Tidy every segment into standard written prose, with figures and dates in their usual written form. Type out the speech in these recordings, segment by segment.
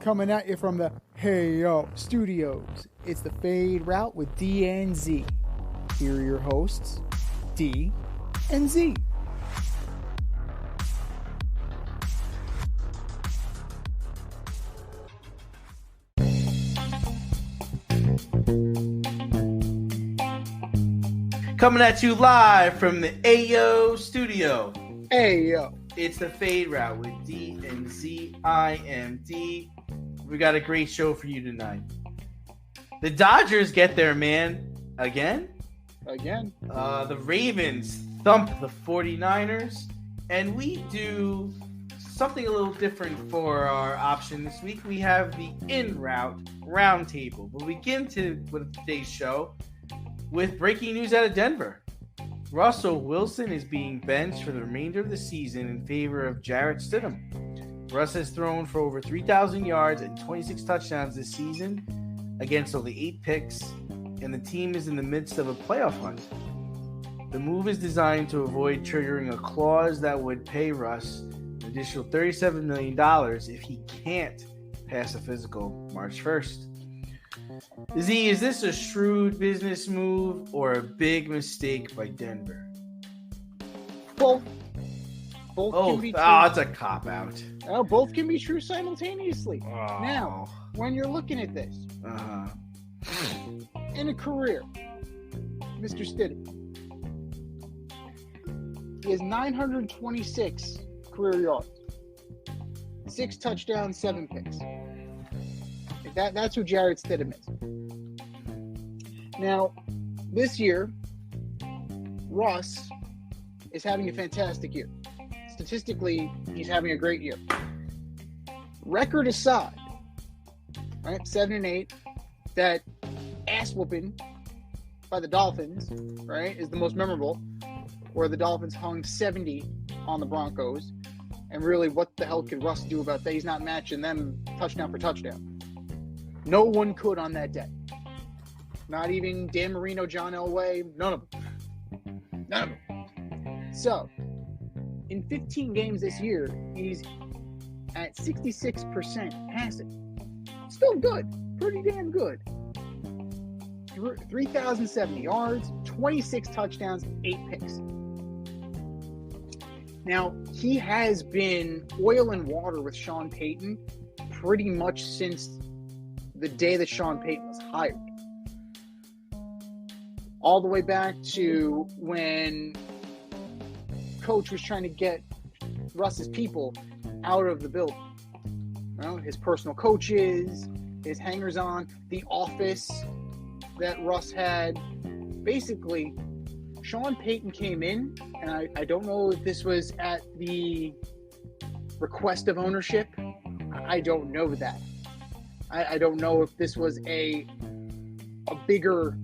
Coming at you from the Hey Yo Studios. It's the Fade Route with D and Z. Here are your hosts, D and Z. Coming at you live from the AYSO studio. Hey Yo. It's the Fade Route with D and Z. I am D. We got a great show for you tonight. The Dodgers get their man again. The Ravens thump the 49ers. And we do something a little different for our option this week. We have the in-route roundtable. We'll begin with today's show with breaking news out of Denver. Russell Wilson is being benched for the remainder of the season in favor of Jarrett Stidham. Russ has thrown for over 3,000 yards and 26 touchdowns this season against only 8 picks, and the team is in the midst of a playoff hunt. The move is designed to avoid triggering a clause that would pay Russ an additional $37 million if he can't pass a physical March 1st. Z, is this a shrewd business move or a big mistake by Denver? Both can be true. It's a cop-out. Both can be true simultaneously. Now, when you're looking at this, in a career, Mr. Stidham, he has 926 career yards, 6 touchdowns, 7 picks. That's who Jarrett Stidham is. Now, this year, Russ is having a fantastic year. Statistically, he's having a great year. Record aside, right, 7-8, that ass whooping by the Dolphins, right, is the most memorable, where the Dolphins hung 70 on the Broncos. And really, what the hell could Russ do about that? He's not matching them touchdown for touchdown. No one could on that day. Not even Dan Marino, John Elway, none of them. So, in 15 games this year, he's at 66% passing. Still good. Pretty damn good. 3,070 yards, 26 touchdowns, 8 picks. Now, he has been oil and water with Sean Payton pretty much since the day that Sean Payton was hired. All the way back to when Coach was trying to get Russ's people out of the building. Well, his personal coaches, his hangers-on, the office that Russ had. Basically, Sean Payton came in, and I don't know if this was at the request of ownership. I don't know that. I don't know if this was a bigger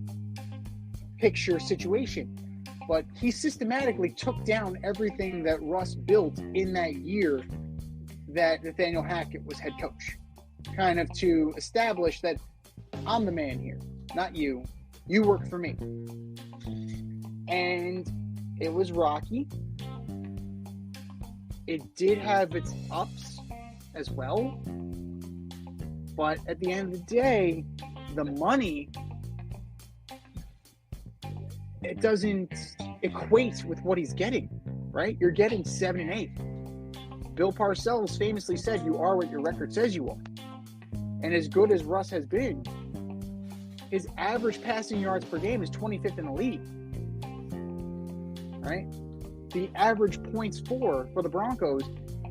picture situation, but he systematically took down everything that Russ built in that year that Nathaniel Hackett was head coach, kind of to establish that I'm the man here, not you. You work for me. And it was rocky. It did have its ups as well. But at the end of the day, the money, it doesn't equate with what he's getting, right? You're getting 7-8. Bill Parcells famously said, you are what your record says you are. And as good as Russ has been, his average passing yards per game is 25th in the league, right? The average points for the Broncos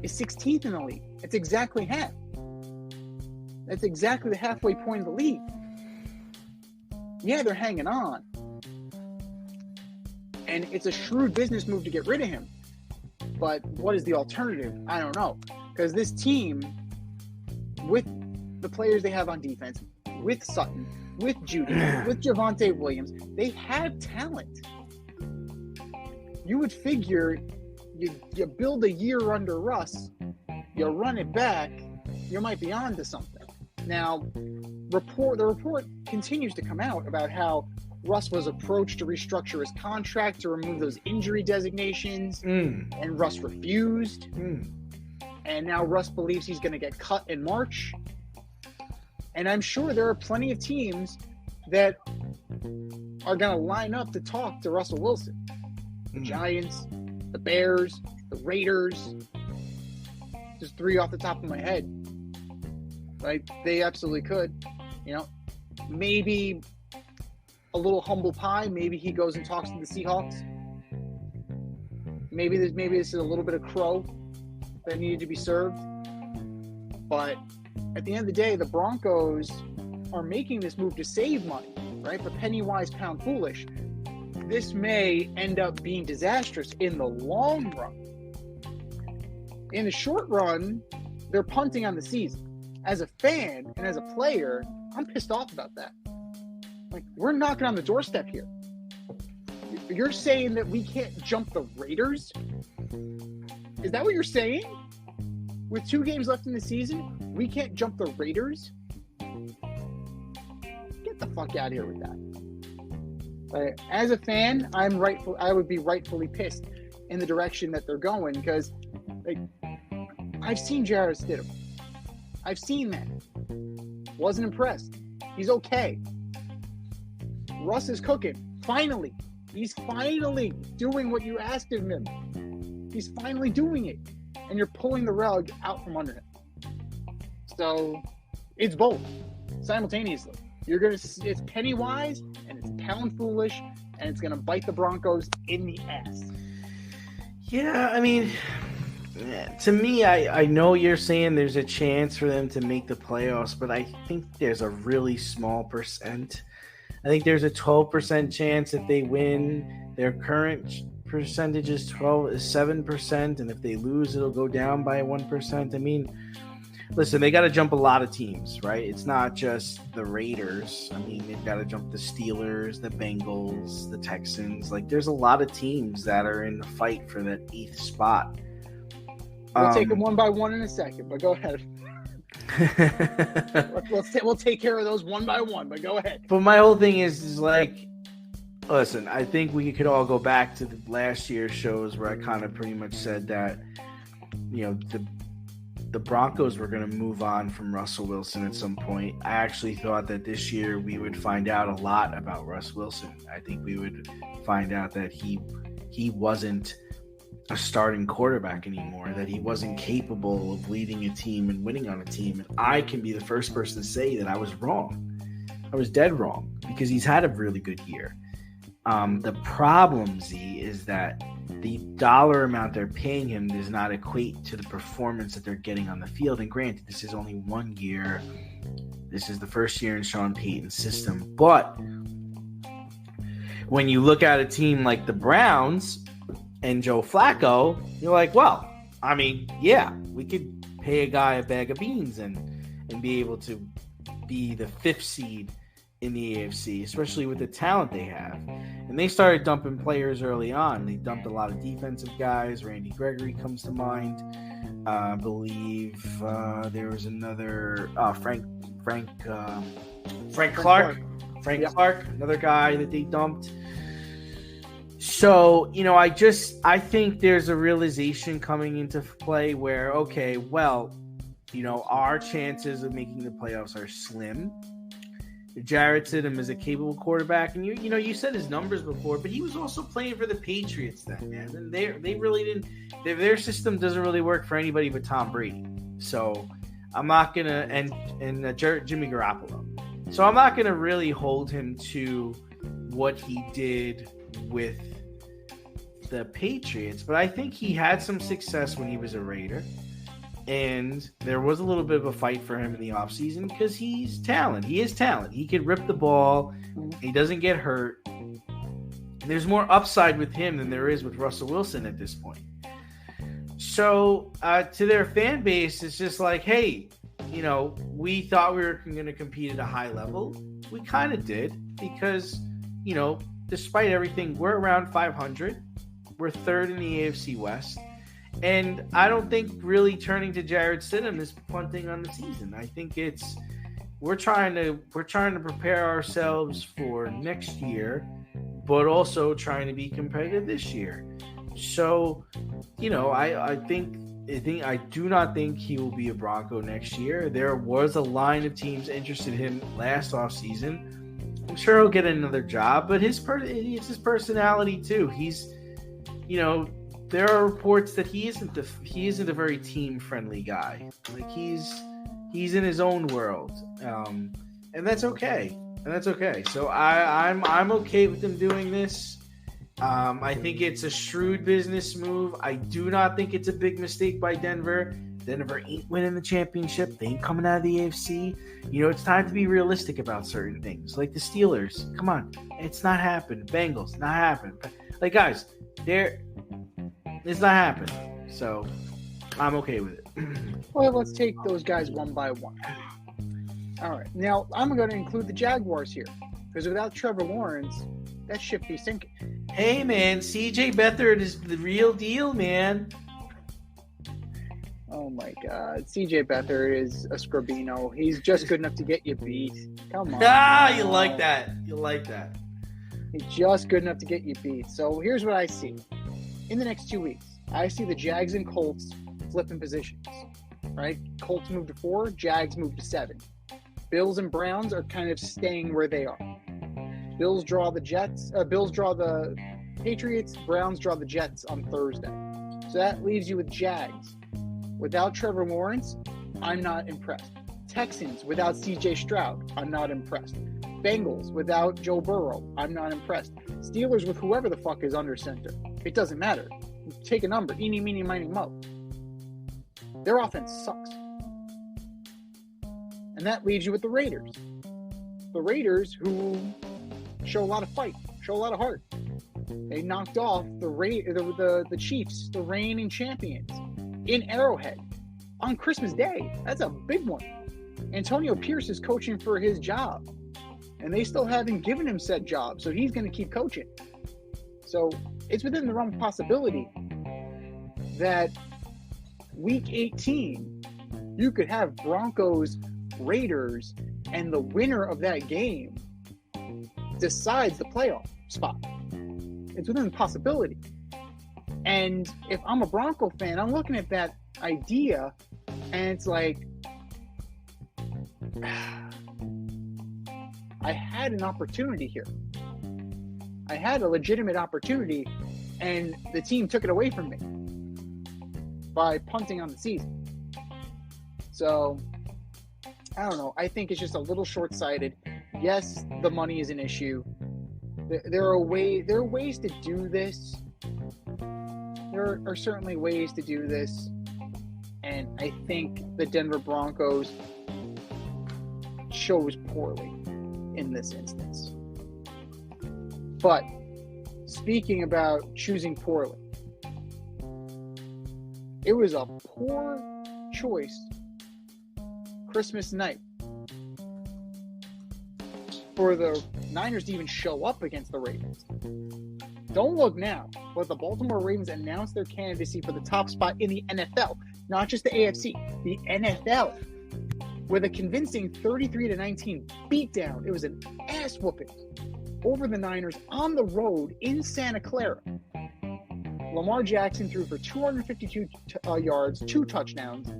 is 16th in the league. It's exactly half. That's exactly the halfway point of the league. Yeah, they're hanging on. And it's a shrewd business move to get rid of him. But what is the alternative? I don't know. Because this team, with the players they have on defense, with Sutton, with Judy, with Javonte Williams, they have talent. You would figure you build a year under Russ, you run it back, you might be on to something. Now, the report continues to come out about how Russ was approached to restructure his contract to remove those injury designations, and Russ refused. And now Russ believes he's going to get cut in March. And I'm sure there are plenty of teams that are going to line up to talk to Russell Wilson. The Giants, the Bears, the Raiders. Just 3 off the top of my head. Like, they absolutely could. You know, maybe a little humble pie. Maybe he goes and talks to the Seahawks. Maybe this is a little bit of crow that needed to be served. But at the end of the day, the Broncos are making this move to save money, right? But penny wise, pound foolish. This may end up being disastrous in the long run. In the short run, they're punting on the season. As a fan and as a player, I'm pissed off about that. Like, we're knocking on the doorstep here. You're saying that we can't jump the Raiders? Is that what you're saying? With 2 games left in the season, we can't jump the Raiders? Get the fuck out of here with that. As a fan, I would be rightfully pissed in the direction that they're going, because I've seen Jarrett Stidham. I've seen that. Wasn't impressed. He's okay. Russ is cooking. Finally. He's finally doing what you asked of him. He's finally doing it. And you're pulling the rug out from under him. So, it's both. Simultaneously. It's penny wise, and it's pound foolish, and it's going to bite the Broncos in the ass. Yeah, I mean, to me, I know you're saying there's a chance for them to make the playoffs, but I think there's a really small percent. I think there's a 12% chance if they win. Their current percentage is 7%, and if they lose, it'll go down by 1%. I mean, listen, they got to jump a lot of teams, right? It's not just the Raiders. I mean, they've got to jump the Steelers, the Bengals, the Texans. Like, there's a lot of teams that are in the fight for that 8th spot. We'll take them one by one in a second, but go ahead. We'll take care of those one by one, but go ahead. But my whole thing is like, listen, I think we could all go back to the last year's shows where I kind of pretty much said that, you know, the Broncos were going to move on from Russell Wilson at some point. I actually thought that this year we would find out a lot about Russ Wilson. I think we would find out that he wasn't a starting quarterback anymore, that he wasn't capable of leading a team and winning on a team. And I can be the first person to say that I was wrong. I was dead wrong, because he's had a really good year. The problem, Z, is that the dollar amount they're paying him does not equate to the performance that they're getting on the field. And granted, this is only 1 year. This is the first year in Sean Payton's system. But when you look at a team like the Browns and Joe Flacco, you're like, well, I mean, yeah, we could pay a guy a bag of beans and be able to be the 5th seed in the AFC, especially with the talent they have. And they started dumping players early on. They dumped a lot of defensive guys. Randy Gregory comes to mind. I believe there was another Frank Clark. Frank Clark, another guy that they dumped. So, you know, I think there's a realization coming into play where, okay, well, you know, our chances of making the playoffs are slim. Jarrett Stidham is a capable quarterback, and you know, you said his numbers before, but he was also playing for the Patriots then, man. And they really didn't. Their system doesn't really work for anybody but Tom Brady. So I'm not gonna and Jimmy Garoppolo. So I'm not gonna really hold him to what he did with the Patriots, but I think he had some success when he was a Raider. And there was a little bit of a fight for him in the offseason because he's talent. He is talent. He can rip the ball. He doesn't get hurt. There's more upside with him than there is with Russell Wilson at this point. So to their fan base, it's just like, hey, you know, we thought we were going to compete at a high level. We kind of did because, you know, despite everything, we're around 500. We're 3rd in the AFC West. And I don't think really turning to Jarrett Stidham is punting on the season. I think we're trying to prepare ourselves for next year, but also trying to be competitive this year. So, you know, I think I do not think he will be a Bronco next year. There was a line of teams interested in him last offseason. I'm sure he'll get another job, but it's his personality too. He's, there are reports that he isn't a very team friendly guy. Like he's in his own world, and that's okay. So I'm okay with him doing this. I think it's a shrewd business move. I do not think it's a big mistake by Denver. Denver ain't winning the championship. They ain't coming out of the AFC. It's time to be realistic about certain things. Like the Steelers. Come on. It's not happening. Bengals. Not happening. Like, guys, it's not happening. So, I'm okay with it. Well, let's take those guys one by one. All right. Now, I'm going to include the Jaguars here. Because without Trevor Lawrence, that ship be sinking. Hey, man, CJ Beathard is the real deal, man. Oh, my God. CJ Beathard is a Scrubino. He's just good enough to get you beat. Come on. You like that. He's just good enough to get you beat. So here's what I see. In the next 2 weeks, I see the Jags and Colts flipping positions. Right? Colts move to 4, Jags move to 7. Bills and Browns are kind of staying where they are. Bills draw the Patriots. Browns draw the Jets on Thursday. So that leaves you with Jags. Without Trevor Lawrence, I'm not impressed. Texans without CJ Stroud, I'm not impressed. Bengals without Joe Burrow, I'm not impressed. Steelers with whoever the fuck is under center. It doesn't matter. Take a number. Eeny, meeny, miny, mo. Their offense sucks. And that leaves you with the Raiders. The Raiders who show a lot of fight, show a lot of heart. They knocked off the Chiefs, the reigning champions, in Arrowhead on Christmas Day. That's a big one. Antonio Pierce is coaching for his job, and they still haven't given him said job, so he's going to keep coaching. So it's within the realm of possibility that Week 18, you could have Broncos, Raiders, and the winner of that game decides the playoff spot. It's within the possibility. And if I'm a Bronco fan, I'm looking at that idea, and it's like, I had an opportunity here. I had a legitimate opportunity, and the team took it away from me by punting on the season. So, I don't know. I think it's just a little short-sighted. Yes, the money is an issue. There are ways to do this. There are certainly ways to do this. And I think the Denver Broncos chose poorly in this instance. But speaking about choosing poorly, it was a poor choice Christmas night for the Niners to even show up against the Ravens. Don't look now, but the Baltimore Ravens announced their candidacy for the top spot in the NFL, not just the AFC, the NFL, with a convincing 33-19 beatdown. It was an ass whooping over the Niners on the road in Santa Clara. Lamar Jackson threw for 252 yards, 2 touchdowns,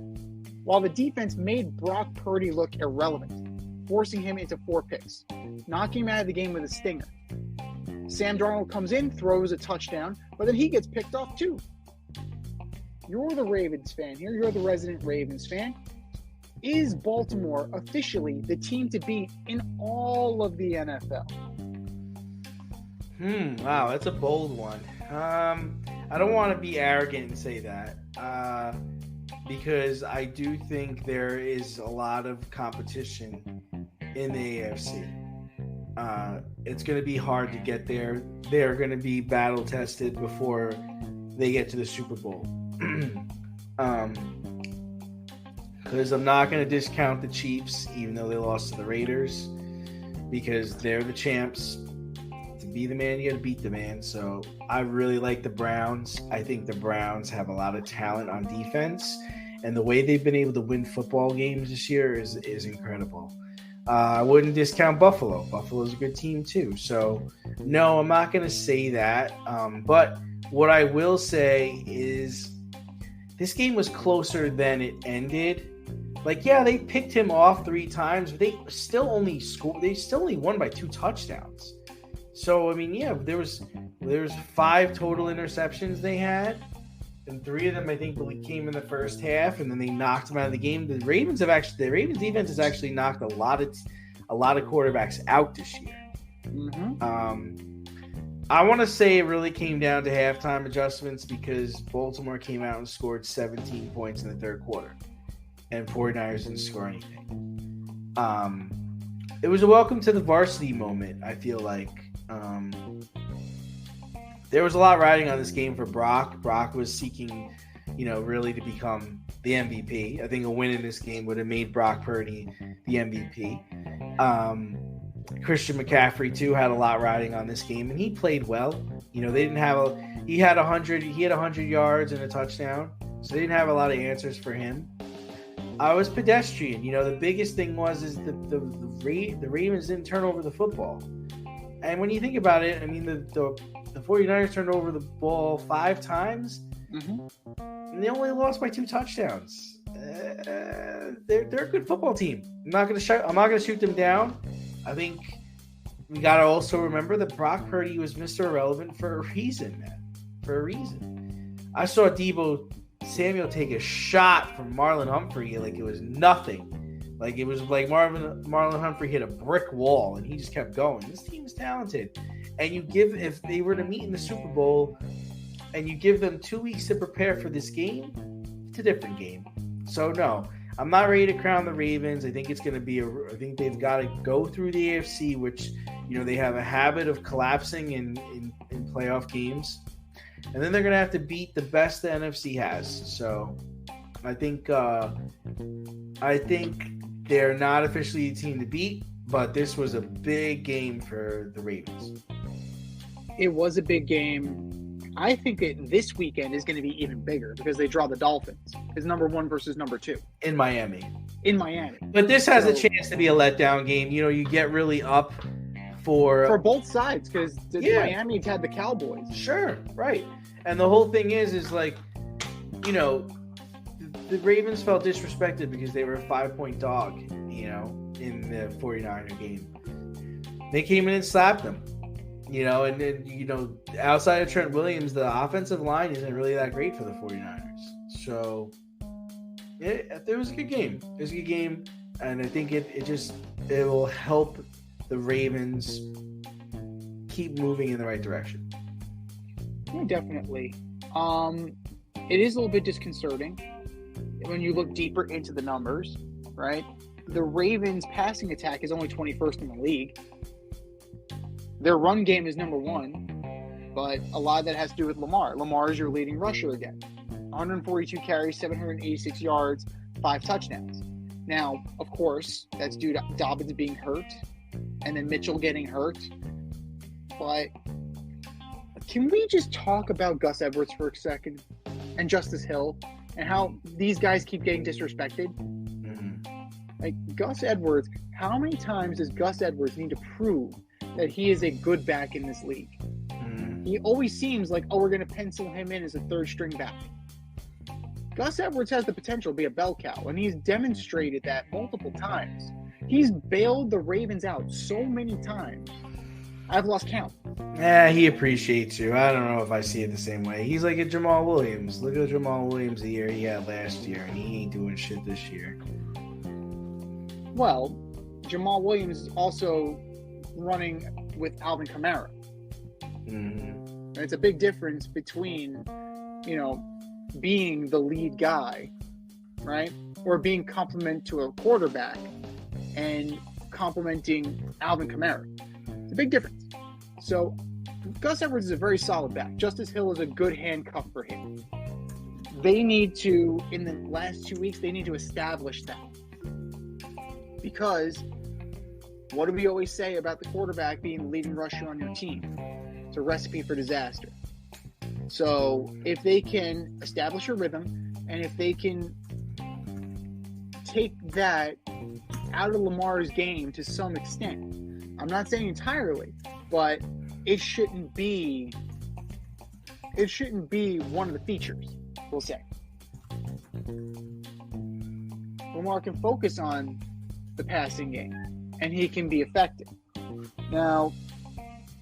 while the defense made Brock Purdy look irrelevant, forcing him into 4 picks, knocking him out of the game with a stinger. Sam Darnold comes in, throws a touchdown, but then he gets picked off too. You're the Ravens fan here. You're the resident Ravens fan. Is Baltimore officially the team to beat in all of the NFL? Wow, that's a bold one. I don't want to be arrogant and say that because I do think there is a lot of competition in the AFC. It's going to be hard to get there. They're going to be battle tested before they get to the Super Bowl. Because I'm not going to discount the Chiefs, even though they lost to the Raiders, because they're the champs. To be the man, you got to beat the man. So I really like the Browns. I think the Browns have a lot of talent on defense, and the way they've been able to win football games this year is incredible. I wouldn't discount Buffalo. Buffalo's a good team too. So no, I'm not going to say that. But what I will say is this game was closer than it ended. Like, yeah, they picked him off 3 times, but they still only scored. They still only won by 2 touchdowns. So I mean, yeah, there was 5 total interceptions they had, and 3 of them I think came in the first half, and then they knocked them out of the game. The Ravens defense has actually knocked a lot of quarterbacks out this year. Mm-hmm. I want to say it really came down to halftime adjustments because Baltimore came out and scored 17 points in the third quarter, and 49ers didn't score anything. It was a welcome to the varsity moment, I feel like. There was a lot riding on this game for Brock. Brock was seeking, really to become the MVP. I think a win in this game would have made Brock Purdy the MVP. Christian McCaffrey too had a lot riding on this game, and he played well. They didn't have he had 100 yards and a touchdown, so they didn't have a lot of answers for him. I was pedestrian. The biggest thing is the Ravens didn't turn over the football. And when you think about it, I mean, the 49ers turned over the ball 5 times, and they only lost by 2 touchdowns. They're a good football team. I'm not going to shoot them down. I think we got to also remember that Brock Purdy was Mr. Irrelevant for a reason, man. For a reason. I saw Deebo Samuel take a shot from Marlon Humphrey like it was nothing. Like it was like Marlon Humphrey hit a brick wall and he just kept going. This team is talented. And if they were to meet in the Super Bowl and you give them 2 weeks to prepare for this game, it's a different game. So no, I'm not ready to crown the Ravens. I think it's going to be I think they've got to go through the AFC, which, they have a habit of collapsing in playoff games. And then they're going to have to beat the best the NFC has. So I think they're not officially a team to beat, but this was a big game for the Ravens. It was a big game. I think this weekend is going to be even bigger because they draw the Dolphins. It's number 1 versus number 2. In Miami. But this has a chance to be a letdown game. You get really up for both sides because Miami's had the Cowboys. Sure, right. And the whole thing is like, the Ravens felt disrespected because they were a 5-point dog, in the 49er game. They came in and slapped them, and then, outside of Trent Williams, the offensive line isn't really that great for the 49ers. So it was a good game. It was a good game, and I think it will help the Ravens keep moving in the right direction. Yeah, definitely. It is a little bit disconcerting when you look deeper into the numbers, right? The Ravens' passing attack is only 21st in the league. Their run game is number 1, but a lot of that has to do with Lamar. Lamar is your leading rusher again. 142 carries, 786 yards, 5 touchdowns. Now, of course, that's due to Dobbins being hurt and then Mitchell getting hurt. But can we just talk about Gus Edwards for a second and Justice Hill and how these guys keep getting disrespected? Like, Gus Edwards, how many times does Gus Edwards need to prove that he is a good back in this league? He always seems like, we're going to pencil him in as a third-string back. Gus Edwards has the potential to be a bell cow, and he's demonstrated that multiple times. He's bailed the Ravens out so many times. I've lost count. Yeah, he appreciates you. I don't know if I see it the same way. He's like a Jamal Williams. Look at Jamal Williams the year he had last year, and he ain't doing shit this year. Well, Jamal Williams is also running with Alvin Kamara. And it's a big difference between, being the lead guy, right? Or being complement to a quarterback and complimenting Alvin Kamara. It's a big difference. So Gus Edwards is a very solid back. Justice Hill is a good handcuff for him. They need to, in the last 2 weeks, they need to establish that. Because what do we always say about the quarterback being the leading rusher on your team? It's a recipe for disaster. So if they can establish a rhythm, and if they can take that out of Lamar's game to some extent, I'm not saying entirely, but it shouldn't be one of the features, we'll say. Lamar can focus on the passing game, and he can be effective. Now,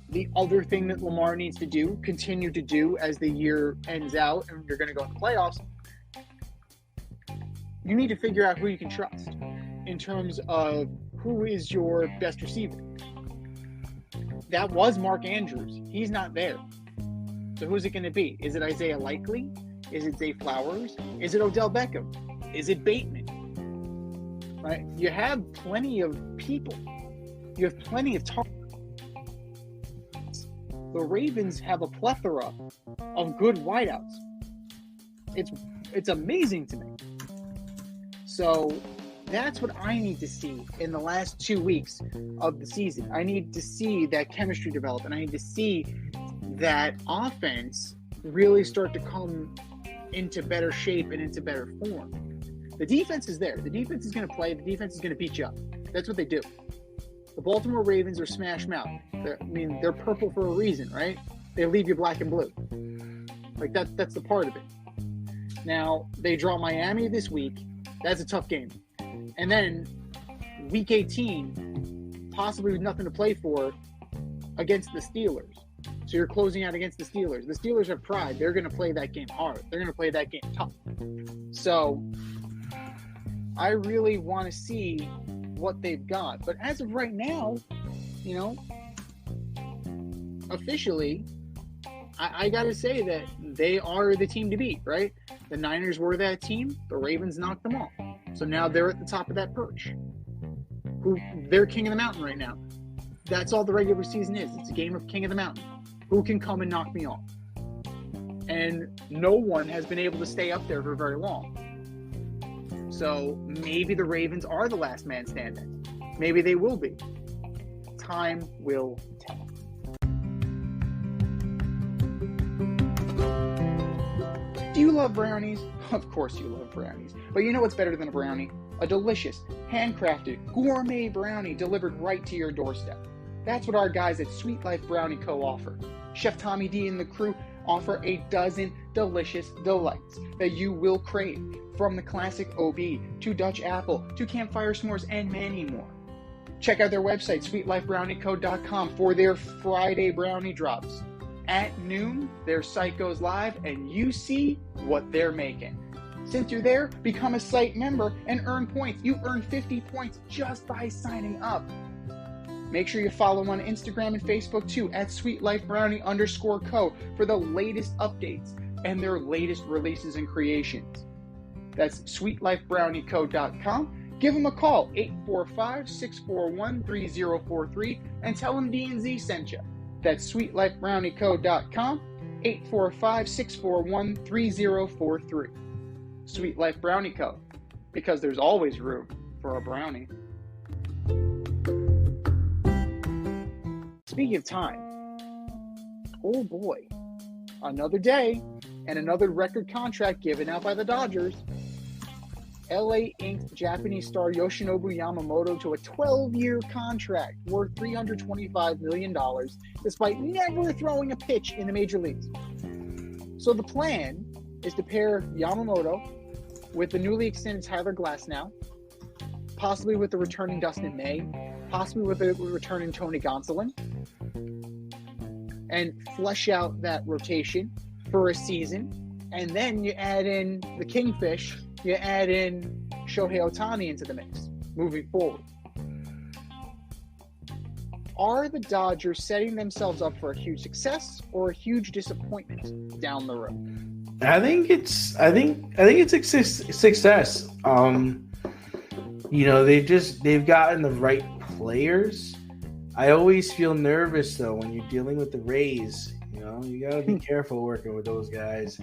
the other thing that Lamar needs to do, continue to do as the year ends out and you're going to go in the playoffs, you need to figure out who you can trust in terms of who is your best receiver. That was Mark Andrews. He's not there. So who's it going to be? Is it Isaiah Likely? Is it Zay Flowers? Is it Odell Beckham? Is it Bateman? Right? You have plenty of people. You have plenty of targets. The Ravens have a plethora of good wideouts. It's amazing to me. So that's what I need to see in the last 2 weeks of the season. I need to see that chemistry develop, and I need to see that offense really start to come into better shape and into better form. The defense is there. The defense is going to play. The defense is going to beat you up. That's what they do. The Baltimore Ravens are smash mouth. They're purple for a reason, right? They leave you black and blue. Like that's the part of it. Now, they draw Miami this week. That's a tough game. And then week 18, possibly with nothing to play for, against the Steelers. So you're closing out against the Steelers. The Steelers have pride. They're going to play that game hard. They're going to play that game tough. So I really want to see what they've got. But as of right now, officially, I got to say that they are the team to beat, right? The Niners were that team. The Ravens knocked them off. So now they're at the top of that perch. They're king of the mountain right now. That's all the regular season is. It's a game of king of the mountain. Who can come and knock me off? And no one has been able to stay up there for very long. So maybe the Ravens are the last man standing. Maybe they will be. Time will tell. Do you love brownies? Of course you love brownies. But you know what's better than a brownie? A delicious, handcrafted, gourmet brownie delivered right to your doorstep. That's what our guys at Sweet Life Brownie Co. offer. Chef Tommy D and the crew offer a dozen delicious delights that you will crave, from the classic OB to Dutch apple to campfire s'mores and many more. Check out their website, sweetlifebrownieco.com, for their Friday brownie drops. At noon, their site goes live and you see what they're making. Since you're there, become a site member and earn points. You earn 50 points just by signing up. Make sure you follow them on Instagram and Facebook too, at sweetlifebrownie_co, for the latest updates and their latest releases and creations. That's sweetlifebrownieco.com. Give them a call, 845-641-3043, and tell them D&Z sent you. That's sweetlifebrownieco.com, 845-641-3043. Sweet Life Brownie Co., because there's always room for a brownie. Speaking of time, oh boy, another day and another record contract given out by the Dodgers. LA inked Japanese star Yoshinobu Yamamoto to a 12-year contract worth $325 million, despite never throwing a pitch in the major leagues. So the plan is to pair Yamamoto with the newly extended Tyler Glasnow, possibly with the returning Dustin May, possibly with the returning Tony Gonsolin, and flesh out that rotation for a season. And then you add in the Kingfish, you add in Shohei Ohtani into the mix moving forward. Are the Dodgers setting themselves up for a huge success or a huge disappointment down the road? I think it's success. They've gotten the right players. I always feel nervous though when you're dealing with the Rays. You gotta be careful working with those guys.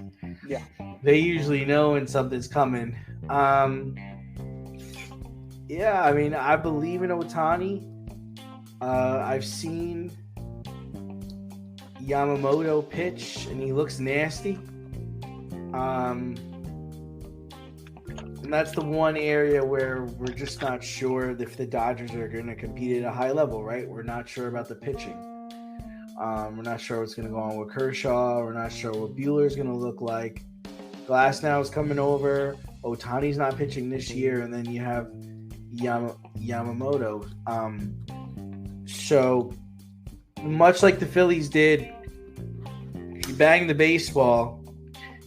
Yeah, they usually know when something's coming. I believe in Ohtani. I've seen Yamamoto pitch, and he looks nasty. And that's the one area where we're just not sure if the Dodgers are going to compete at a high level, right? We're not sure about the pitching. We're not sure what's going to go on with Kershaw. We're not sure what Buehler's going to look like. Glasnow is coming over. Ohtani's not pitching this year, and then you have Yamamoto. So much like the Phillies did, you bang the baseball,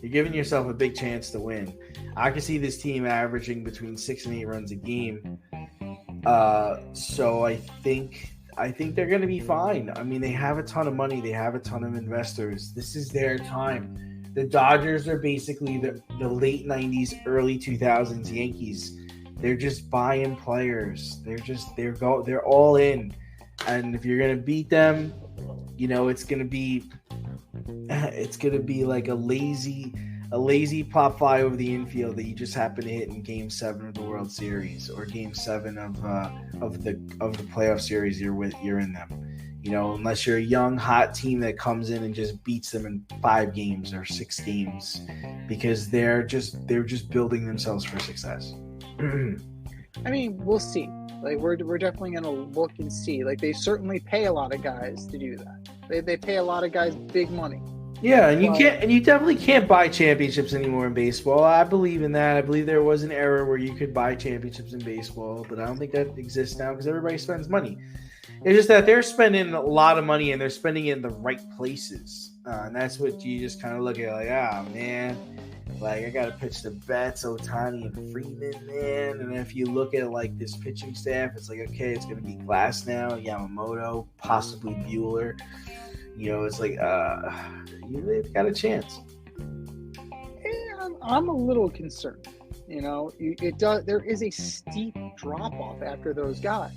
you're giving yourself a big chance to win. I can see this team averaging between 6 and 8 runs a game. So I think they're going to be fine. I mean, they have a ton of money. They have a ton of investors. This is their time. The Dodgers are basically the late 90s, early 2000s Yankees. They're just buying players. They're all in. And if you're going to beat them, it's going to be like a lazy pop fly over the infield that you just happen to hit in Game 7 of the World Series or Game 7 of the playoff series you're in them. Unless you're a young hot team that comes in and just beats them in 5 games or 6 games, because they're just building themselves for success. I mean, we'll see. Like we're definitely gonna look and see. Like they certainly pay a lot of guys to do that. They pay a lot of guys big money. Yeah, and you definitely can't buy championships anymore in baseball. I believe in that. I believe there was an era where you could buy championships in baseball, but I don't think that exists now because everybody spends money. It's just that they're spending a lot of money and they're spending it in the right places. And that's what you just kind of look at like, man, like I got to pitch the Betts, Ohtani, and Freeman, man. And if you look at like this pitching staff, it's like, okay, it's going to be Glass now, Yamamoto, possibly Buehler. It's like, they've got a chance. And I'm a little concerned. There is a steep drop off after those guys.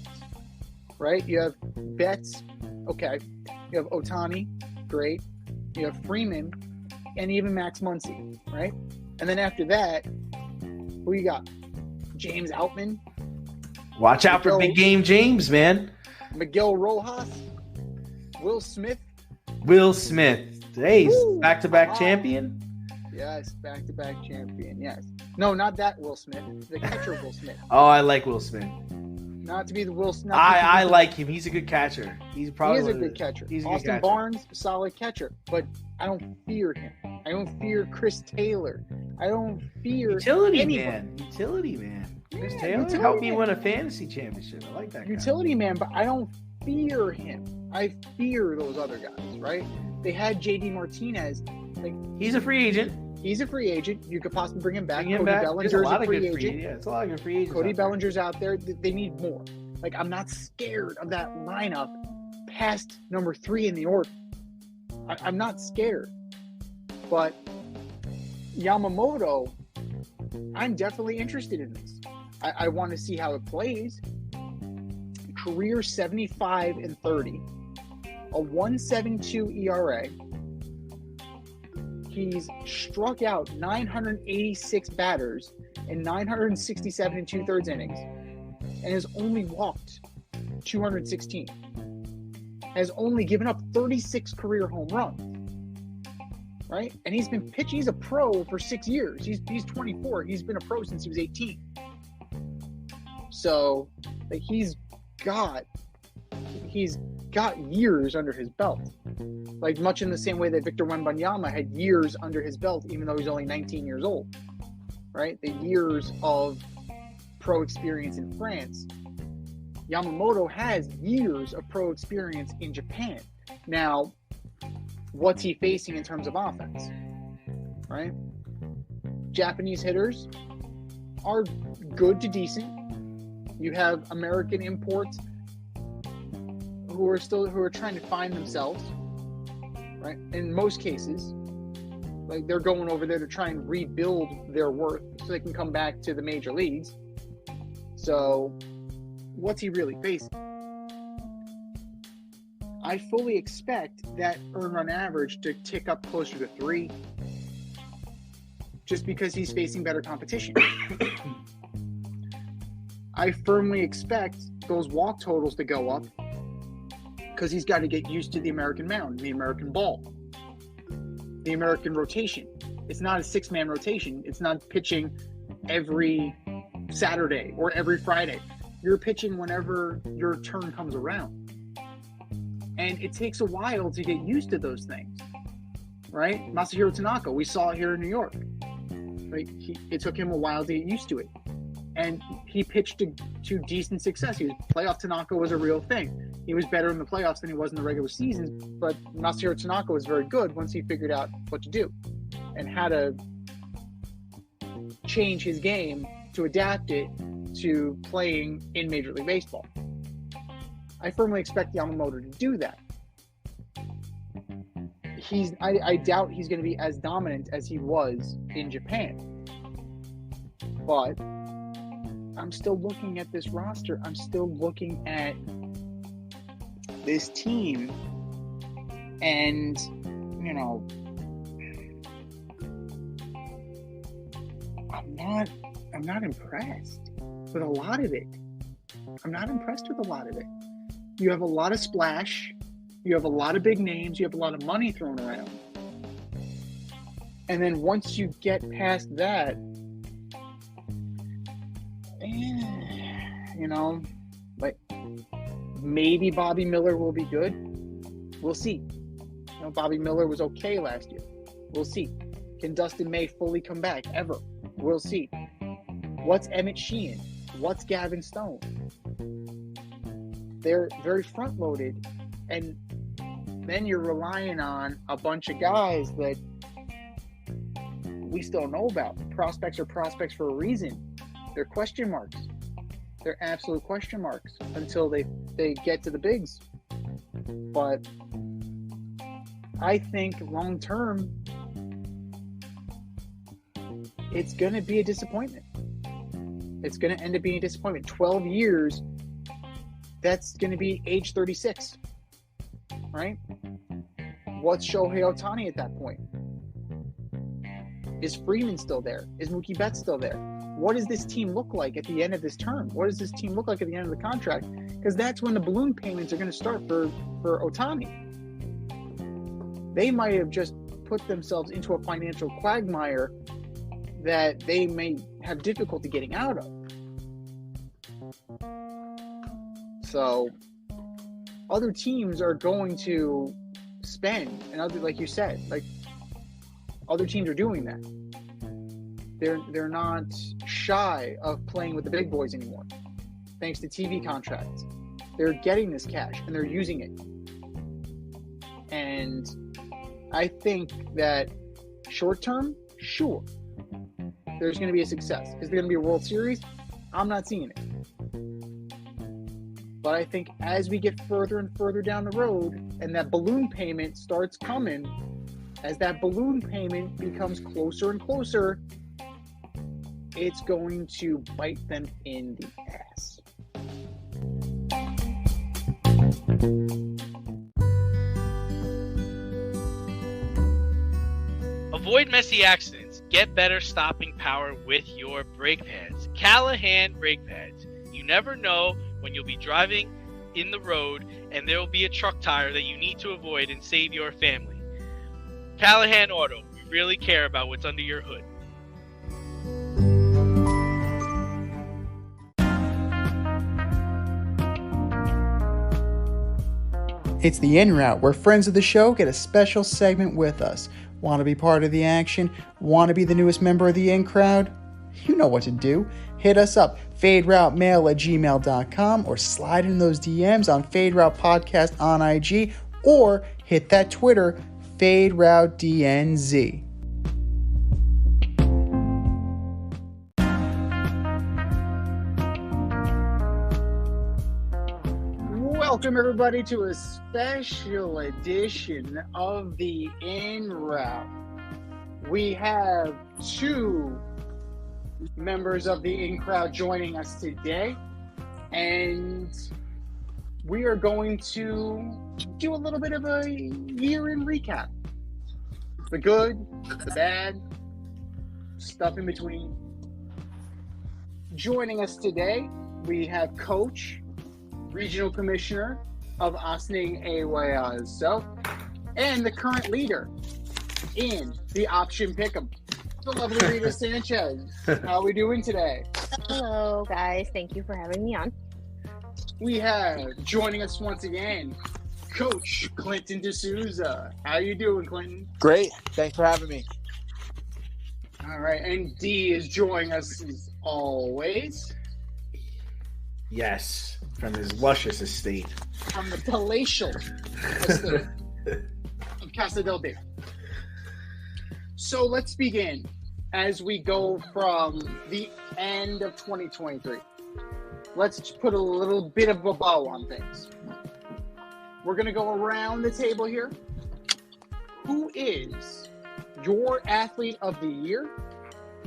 Right? You have Betts, okay. You have Ohtani, great. You have Freeman, and even Max Muncy, right? And then after that, who you got? James Outman. Watch out for big game James, man. Miguel Rojas. Will Smith. Hey, back-to-back champion? Yes, back-to-back champion, yes. No, not that Will Smith. The catcher Will Smith. Oh, I like Will Smith. Not to be the Will Smith. I like him. He's a good catcher. He is a good catcher. Austin Barnes, solid catcher. But I don't fear him. I don't fear Chris Taylor. I don't fear Utility man. Chris Taylor helped me win a fantasy championship. I like that guy. Utility man, but I don't fear him. I fear those other guys, right? They had JD Martinez. He's a free agent. You could possibly bring him back. Cody Bellinger's a free agent. It's a lot of good free agents. Cody Bellinger's out there. They need more. I'm not scared of that lineup past number 3 in the order. I'm not scared. But Yamamoto, I'm definitely interested in this. I want to see how it plays. Career 75 and 30, a 1.72 ERA. He's struck out 986 batters in 967 2/3 innings and has only walked 216. Has only given up 36 career home runs. Right? And he's been pitching. He's a pro for 6 years. He's 24. He's been a pro since he was 18. So he's got years under his belt. Much in the same way that Victor Wembanyama had years under his belt, even though he's only 19 years old, right? The years of pro experience in France. Yamamoto has years of pro experience in Japan. Now, what's he facing in terms of offense, right? Japanese hitters are good to decent. You have American imports who are trying to find themselves, right? In most cases, they're going over there to try and rebuild their worth so they can come back to the major leagues. So, what's he really facing? I fully expect that earned run average to tick up closer to 3, just because he's facing better competition. I firmly expect those walk totals to go up, because he's got to get used to the American mound, the American ball, the American rotation. It's not a 6-man rotation. It's not pitching every Saturday or every Friday. You're pitching whenever your turn comes around. And it takes a while to get used to those things, right? Masahiro Tanaka, we saw it here in New York. Like it took him a while to get used to it, and he pitched to decent success. Playoff Tanaka was a real thing. He was better in the playoffs than he was in the regular season. But Masahiro Tanaka was very good once he figured out what to do and how to change his game to adapt it to playing in Major League Baseball. I firmly expect Yamamoto to do that. I doubt he's going to be as dominant as he was in Japan. But I'm still looking at this roster. I'm still looking at this team. And, you know, I'm not impressed with a lot of it. I'm not impressed with a lot of it. You have a lot of splash. You have a lot of big names. You have a lot of money thrown around. And then once you get past that, you know, like maybe Bobby Miller will be good. We'll see. You know, Bobby Miller was okay last year. We'll see. Can Dustin May fully come back ever? We'll see. What's Emmett Sheehan? What's Gavin Stone? They're very front-loaded, and then you're relying on a bunch of guys that we still know about. Prospects are prospects for a reason. They're question marks. They're absolute question marks until they get to the bigs. But I think long-term, it's going to be a disappointment. It's going to end up being a disappointment. 12 years, that's going to be age 36, right? What's Shohei Ohtani at that point? Is Freeman still there? Is Mookie Betts still there? What does this team look like at the end of this term? What does this team look like at the end of the contract? Because that's when the balloon payments are going to start for Ohtani. They might have just put themselves into a financial quagmire that they may have difficulty getting out of. So other teams are going to spend, and other, like you said, like other teams are doing that. They're not shy of playing with the big boys anymore, thanks to TV contracts. They're getting this cash and they're using it. And I think that short term, sure, there's going to be a success. Is there going to be a World Series? I'm not seeing it. But I think as we get further and further down the road and that balloon payment starts coming, as that balloon payment becomes closer and closer, it's going to bite them in the ass. Avoid messy accidents. Get better stopping power with your brake pads. Callahan brake pads. You never know when you'll be driving in the road and there will be a truck tire that you need to avoid and save your family. Callahan Auto. We really care about what's under your hood. It's the In Route, where friends of the show get a special segment with us. Want to be part of the action? Want to be the newest member of the In Crowd? You know what to do. Hit us up, faderoutemail@gmail.com, or slide in those DMs on Fade Route Podcast on IG, or hit that Twitter, FadeRouteDNZ. Welcome, everybody, to a special edition of the In Route. We have two members of the In Crowd joining us today, and we are going to do a little bit of a year-in recap. The good, the bad, stuff in between. Joining us today, we have Coach, Regional Commissioner of Ossining AYSO, and the current leader in the option pick'em, the lovely Rita Sanchez. How are we doing today? Hello, guys. Thank you for having me on. We have joining us once again, Coach Clinton DeSouza. How you doing, Clinton? Great. Thanks for having me. All right, and D is joining us as always. Yes, from his luscious estate. From the palatial estate of Casa del Deo. So let's begin as we go from the end of 2023. Let's just put a little bit of a bow on things. We're going to go around the table here. Who is your athlete of the year?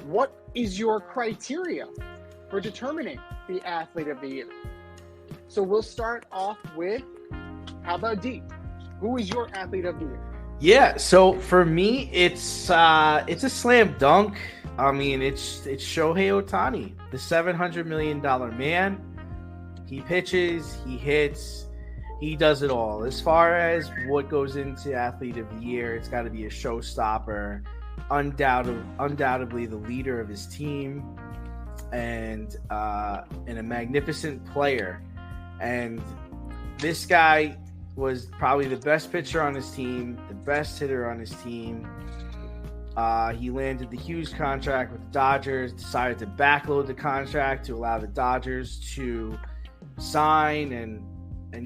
What is your criteria for determining the athlete of the year? So we'll start off with, how about D? Who is your athlete of the year? Yeah, so for me, it's a slam dunk. I mean, it's Shohei Ohtani, the $700 million man. He pitches, he hits, he does it all. As far as what goes into athlete of the year, it's got to be a showstopper, undoubtedly the leader of his team, and a magnificent player. And this guy was probably the best pitcher on his team, the best hitter on his team. He landed the huge contract with the Dodgers, decided to backload the contract to allow the Dodgers to sign and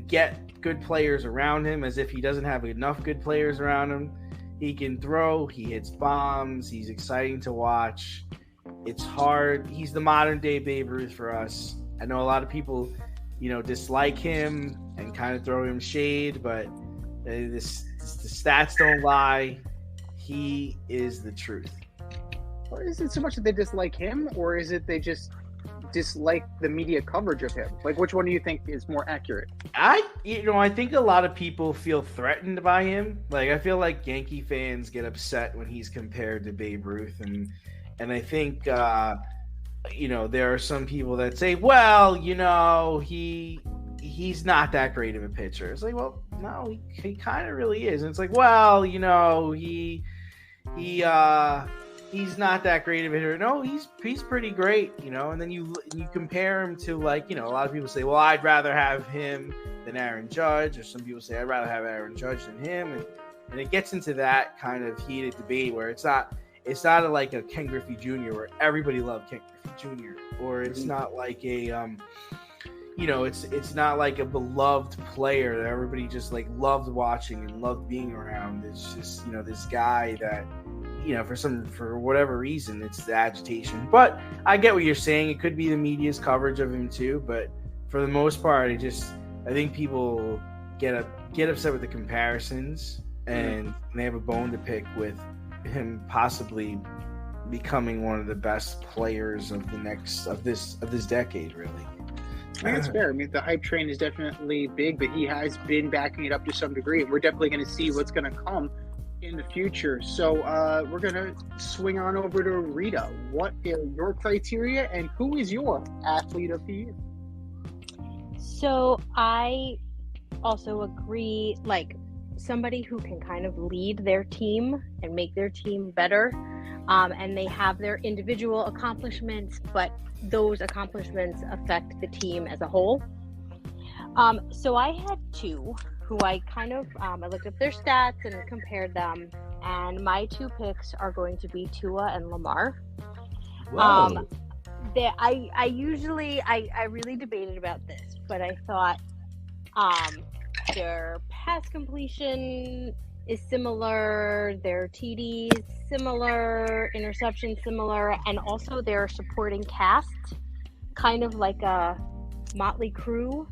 get good players around him, as if he doesn't have enough good players around him. He can throw, he hits bombs, he's exciting to watch. It's hard. He's the modern day Babe Ruth for us. I know a lot of people, dislike him and kind of throw him shade, but the stats don't lie. He is the truth. Or is it so much that they dislike him, or is it they just dislike the media coverage of him? Like, which one do you think is more accurate? I think a lot of people feel threatened by him. Like, I feel like Yankee fans get upset when he's compared to Babe Ruth, and I think there are some people that say, well, he's not that great of a pitcher. It's like, well, no, he kind of really is. And it's like, well, he's not that great of a hitter. No, he's pretty great, and then you compare him to, like, a lot of people say, well, I'd rather have him than Aaron Judge, or some people say I'd rather have Aaron Judge than him, and it gets into that kind of heated debate where it's not like a Ken Griffey Jr. where everybody loved Ken Griffey Jr., or it's not like a it's not like a beloved player that everybody just like loved watching and loved being around. It's just this guy that for whatever reason, it's the agitation. But I get what you're saying. It could be the media's coverage of him too. But for the most part, I think people get upset with the comparisons, and they have a bone to pick with him possibly becoming one of the best players of this decade, really. I think it's fair. I mean, the hype train is definitely big, but he has been backing it up to some degree. We're definitely going to see what's going to come in the future. So we're going to swing on over to Rita. What are your criteria, and who is your athlete of the year? So I also agree, like, somebody who can kind of lead their team and make their team better, and they have their individual accomplishments, but those accomplishments affect the team as a whole. So I had two who I kind of I looked up their stats and compared them, and my two picks are going to be Tua and Lamar. Wow. I really debated about this, but I thought their pass completion is similar, their TDs similar, interception similar, and also their supporting cast, kind of like a Motley Crue.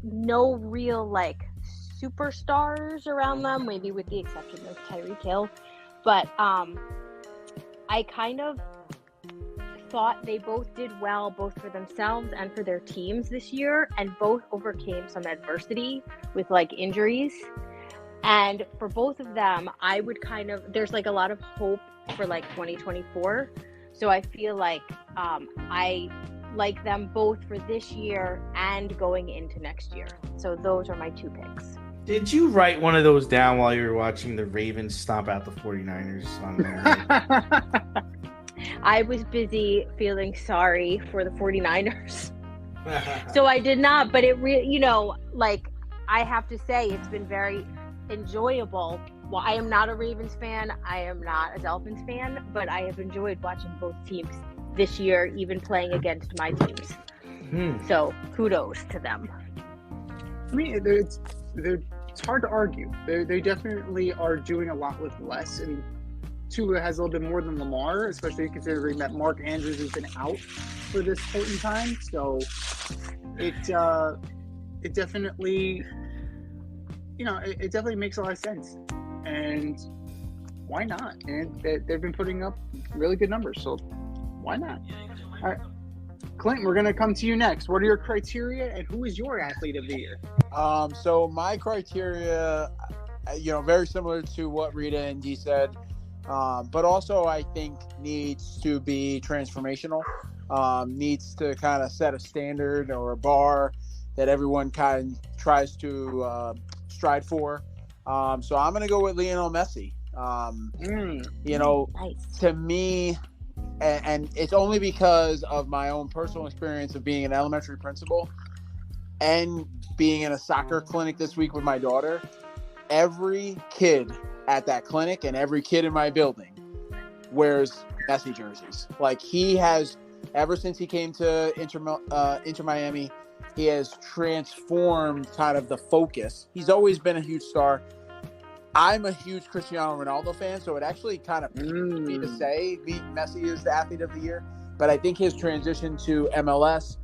No real like superstars around them, maybe with the exception of Tyreek Hill. But I kind of thought they both did well, both for themselves and for their teams this year, and both overcame some adversity with like injuries. And for both of them, I would there's like a lot of hope for like 2024. So I feel like I like them both for this year and going into next year. So those are my two picks. Did you write one of those down while you were watching the Ravens stomp out the 49ers on there? I was busy feeling sorry for the 49ers. So I did not, but it really, like, I have to say it's been very enjoyable Well, I am not a Ravens fan. I am not a Dolphins fan, but I have enjoyed watching both teams this year, even playing against my teams. So kudos to them. I mean, it's hard to argue. They definitely are doing a lot with less, and Tua has a little bit more than Lamar, especially considering that Mark Andrews has been out for this point in time. So it definitely, it definitely makes a lot of sense. And why not? And they've been putting up really good numbers, so why not? All right, Clint, we're going to come to you next. What are your criteria, and who is your athlete of the year? So my criteria, very similar to what Rita and Dee said, but also I think needs to be transformational, needs to kind of set a standard or a bar that everyone kind of tries to stride for. So I'm going to go with Lionel Messi. Nice. To me, and it's only because of my own personal experience of being an elementary principal and being in a soccer clinic this week with my daughter. Every kid at that clinic and every kid in my building wears Messi jerseys. Like, he has, ever since he came to Inter Miami, he has transformed kind of the focus. He's always been a huge star. I'm a huge Cristiano Ronaldo fan, so it actually kind of pains me to say Messi is the athlete of the year. But I think his transition to MLS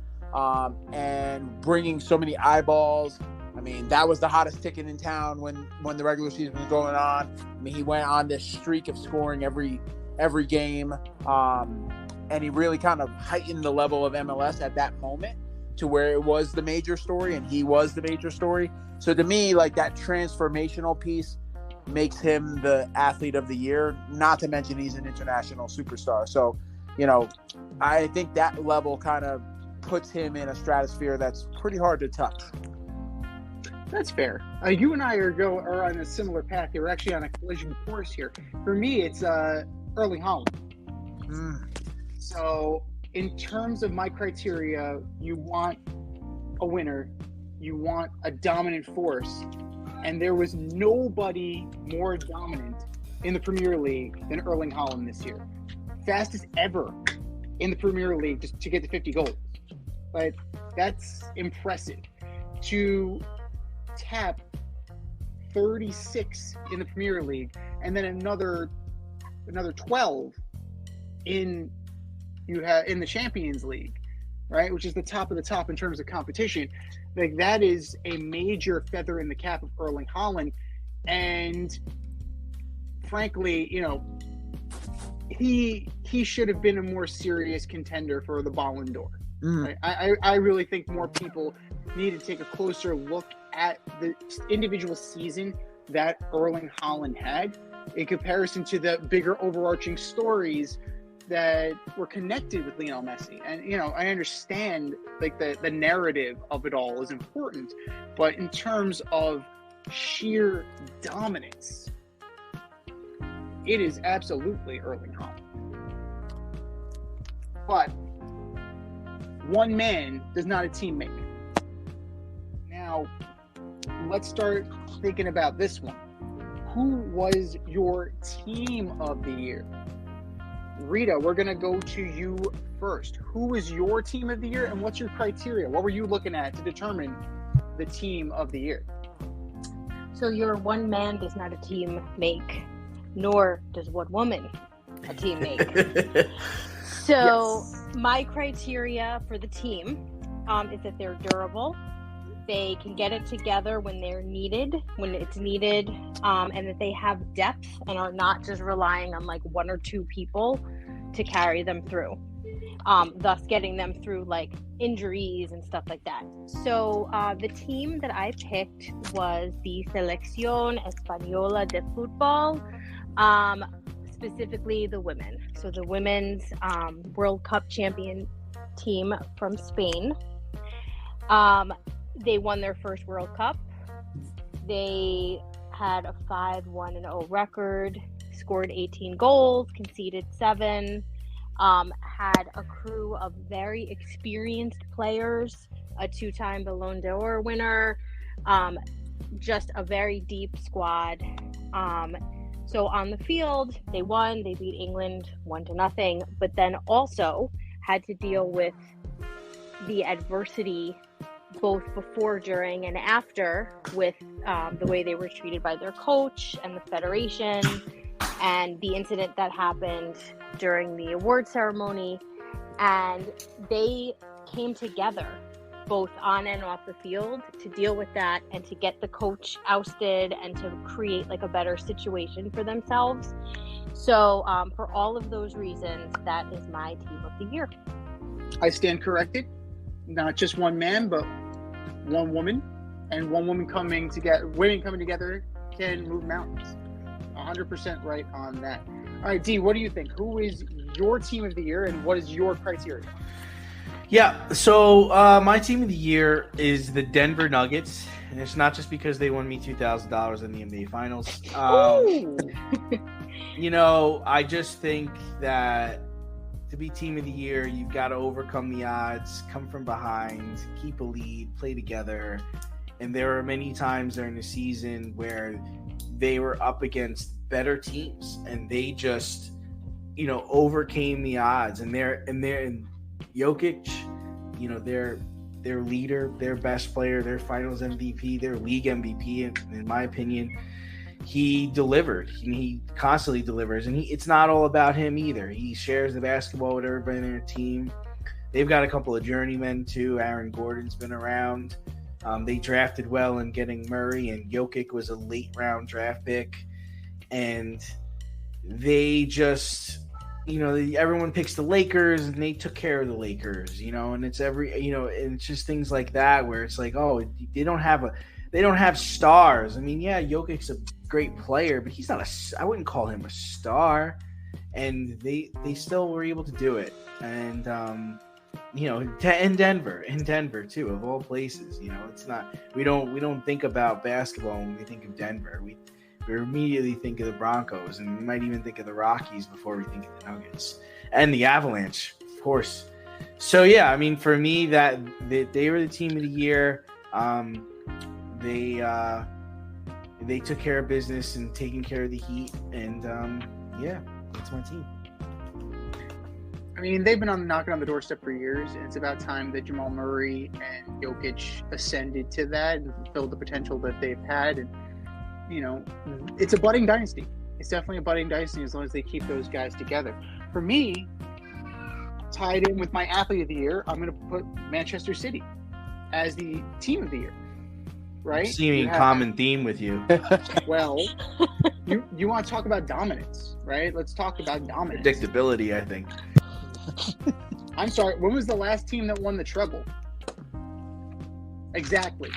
and bringing so many eyeballs, I mean, that was the hottest ticket in town when the regular season was going on. I mean, he went on this streak of scoring every game, and he really kind of heightened the level of MLS at that moment to where it was the major story, and he was the major story. So to me, like, that transformational piece makes him the athlete of the year, not to mention he's an international superstar. So, I think that level kind of puts him in a stratosphere that's pretty hard to touch. That's fair. You and I are on a similar path here. We're actually on a collision course here. For me, it's Erling Haaland. So in terms of my criteria, you want a winner, you want a dominant force, and there was nobody more dominant in the Premier League than Erling Haaland this year. Fastest ever in the Premier League just to get to 50 goals. But that's impressive. To tap 36 in the Premier League and then another 12 in the Champions League, right, which is the top of the top in terms of competition. Like, that is a major feather in the cap of Erling Haaland. And frankly, he should have been a more serious contender for the Ballon d'Or. Right? I really think more people need to take a closer look at the individual season that Erling Haaland had in comparison to the bigger overarching stories that were connected with Lionel Messi. And, I understand, like, the narrative of it all is important, but in terms of sheer dominance, it is absolutely Erling Haaland. But one man does not a team make. Now, let's start thinking about this one. Who was your team of the year? Rita, we're going to go to you first. Who was your team of the year, and what's your criteria? What were you looking at to determine the team of the year? So your one man does not a team make, nor does one woman a team make. So my criteria for the team is that they're durable. They can get it together when it's needed, and that they have depth and are not just relying on like one or two people to carry them through, thus getting them through like injuries and stuff like that. So the team that I picked was the Selección Española de Fútbol, specifically the women. So the women's World Cup champion team from Spain. They won their first World Cup. They had a 5-1-0 record, scored 18 goals, conceded 7, had a crew of very experienced players, a 2-time Ballon d'Or winner, just a very deep squad. So on the field, they won. They beat England 1-0, but then also had to deal with the adversity both before, during, and after with the way they were treated by their coach and the federation, and the incident that happened during the award ceremony. And they came together both on and off the field to deal with that and to get the coach ousted and to create like a better situation for themselves. So for all of those reasons, that is my team of the year. I stand corrected. Not just one man, but one woman, and one woman coming together can move mountains. 100% right on that. All right, D, what do you think? Who is your team of the year, and what is your criteria? Yeah, so my team of the year is the Denver Nuggets, and it's not just because they won me $2,000 in the NBA Finals. I just think that to be team of the year, you've got to overcome the odds, come from behind, keep a lead, play together. And there are many times during the season where they were up against better teams, and they just, overcame the odds. And Jokic, their leader, their best player, their Finals MVP, their league MVP, in my opinion, he delivered. He constantly delivers, and it's not all about him either. He shares the basketball with everybody in their team. They've got a couple of journeymen too. Aaron Gordon's been around. They drafted well in getting Murray, and Jokic was a late round draft pick. And they just, everyone picks the Lakers, and they took care of the Lakers, and it's and it's just things like that where it's like, oh, they don't have stars. I mean, yeah, Jokic's a great player, but he's not I wouldn't call him a star. And they still were able to do it. And, in Denver too, of all places, it's not, we don't think about basketball when we think of Denver. We immediately think of the Broncos, and we might even think of the Rockies before we think of the Nuggets and the Avalanche, of course. So yeah, I mean, for me, that they were the team of the year. They took care of business and taking care of the Heat, and that's my team. I mean, they've been knocking on the doorstep for years, and it's about time that Jamal Murray and Jokic ascended to that and fulfilled the potential that they've had. And it's a budding dynasty. It's definitely a budding dynasty as long as they keep those guys together. For me, tied in with my athlete of the year, I'm going to put Manchester City as the team of the year. Right? I'm seeing a common theme with you. Well, you want to talk about dominance, right? Let's talk about dominance. Predictability, I think. I'm sorry. When was the last team that won the treble? Exactly.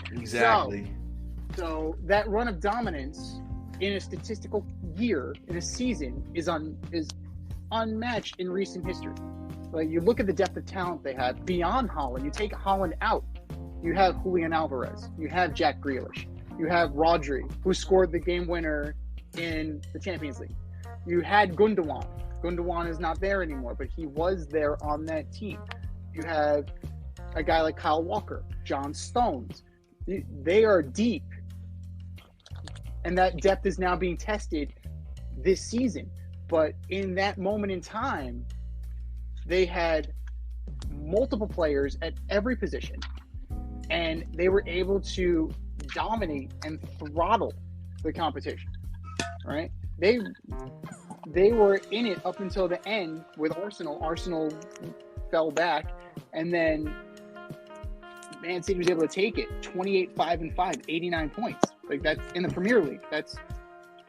So that run of dominance in a statistical year, in a season, is unmatched in recent history. Like, you look at the depth of talent they have beyond Haaland. You take Haaland out, you have Julian Alvarez, you have Jack Grealish, you have Rodri, who scored the game winner in the Champions League. You had Gundogan. Gundogan is not there anymore, but he was there on that team. You have a guy like Kyle Walker, John Stones. They are deep, and that depth is now being tested this season. But in that moment in time, they had multiple players at every position, and they were able to dominate and throttle the competition, right? They were in it up until the end with Arsenal. Arsenal fell back, and then Man City was able to take it 28-5-5, 89 points. Like, that's in the Premier League. That's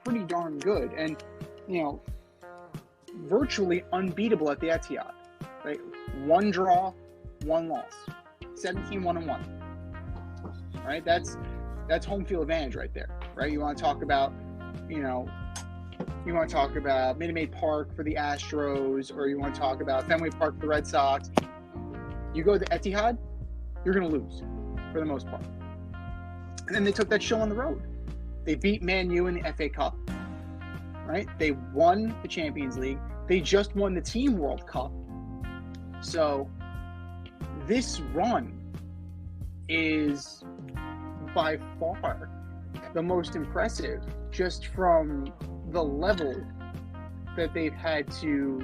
pretty darn good. And, virtually unbeatable at the Etihad. Right? 1 draw, 1 loss. 17-1-1. Right? That's home field advantage right there. Right? You want to talk about, Minute Maid Park for the Astros, or you want to talk about Fenway Park for the Red Sox. You go to the Etihad, you're going to lose for the most part. And then they took that show on the road. They beat Man U in the FA Cup, right? They won the Champions League. They just won the Team World Cup. So this run is by far the most impressive just from the level that they've had to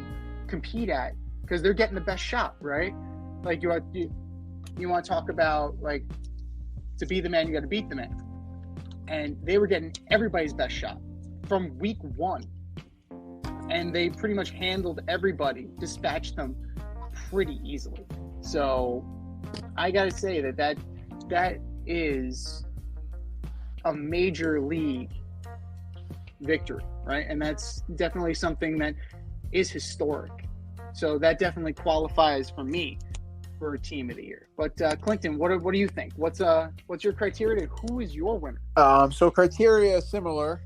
compete at, because they're getting the best shot, right? Like you want to talk about, like, to be the man, you got to beat the man. And they were getting everybody's best shot from week one. And they pretty much handled everybody, dispatched them pretty easily. So I got to say that is a major league victory, right? And that's definitely something that is historic. So that definitely qualifies for me for a team of the year. But Clinton, what do you think? What's your criteria? Who is your winner? So criteria is similar.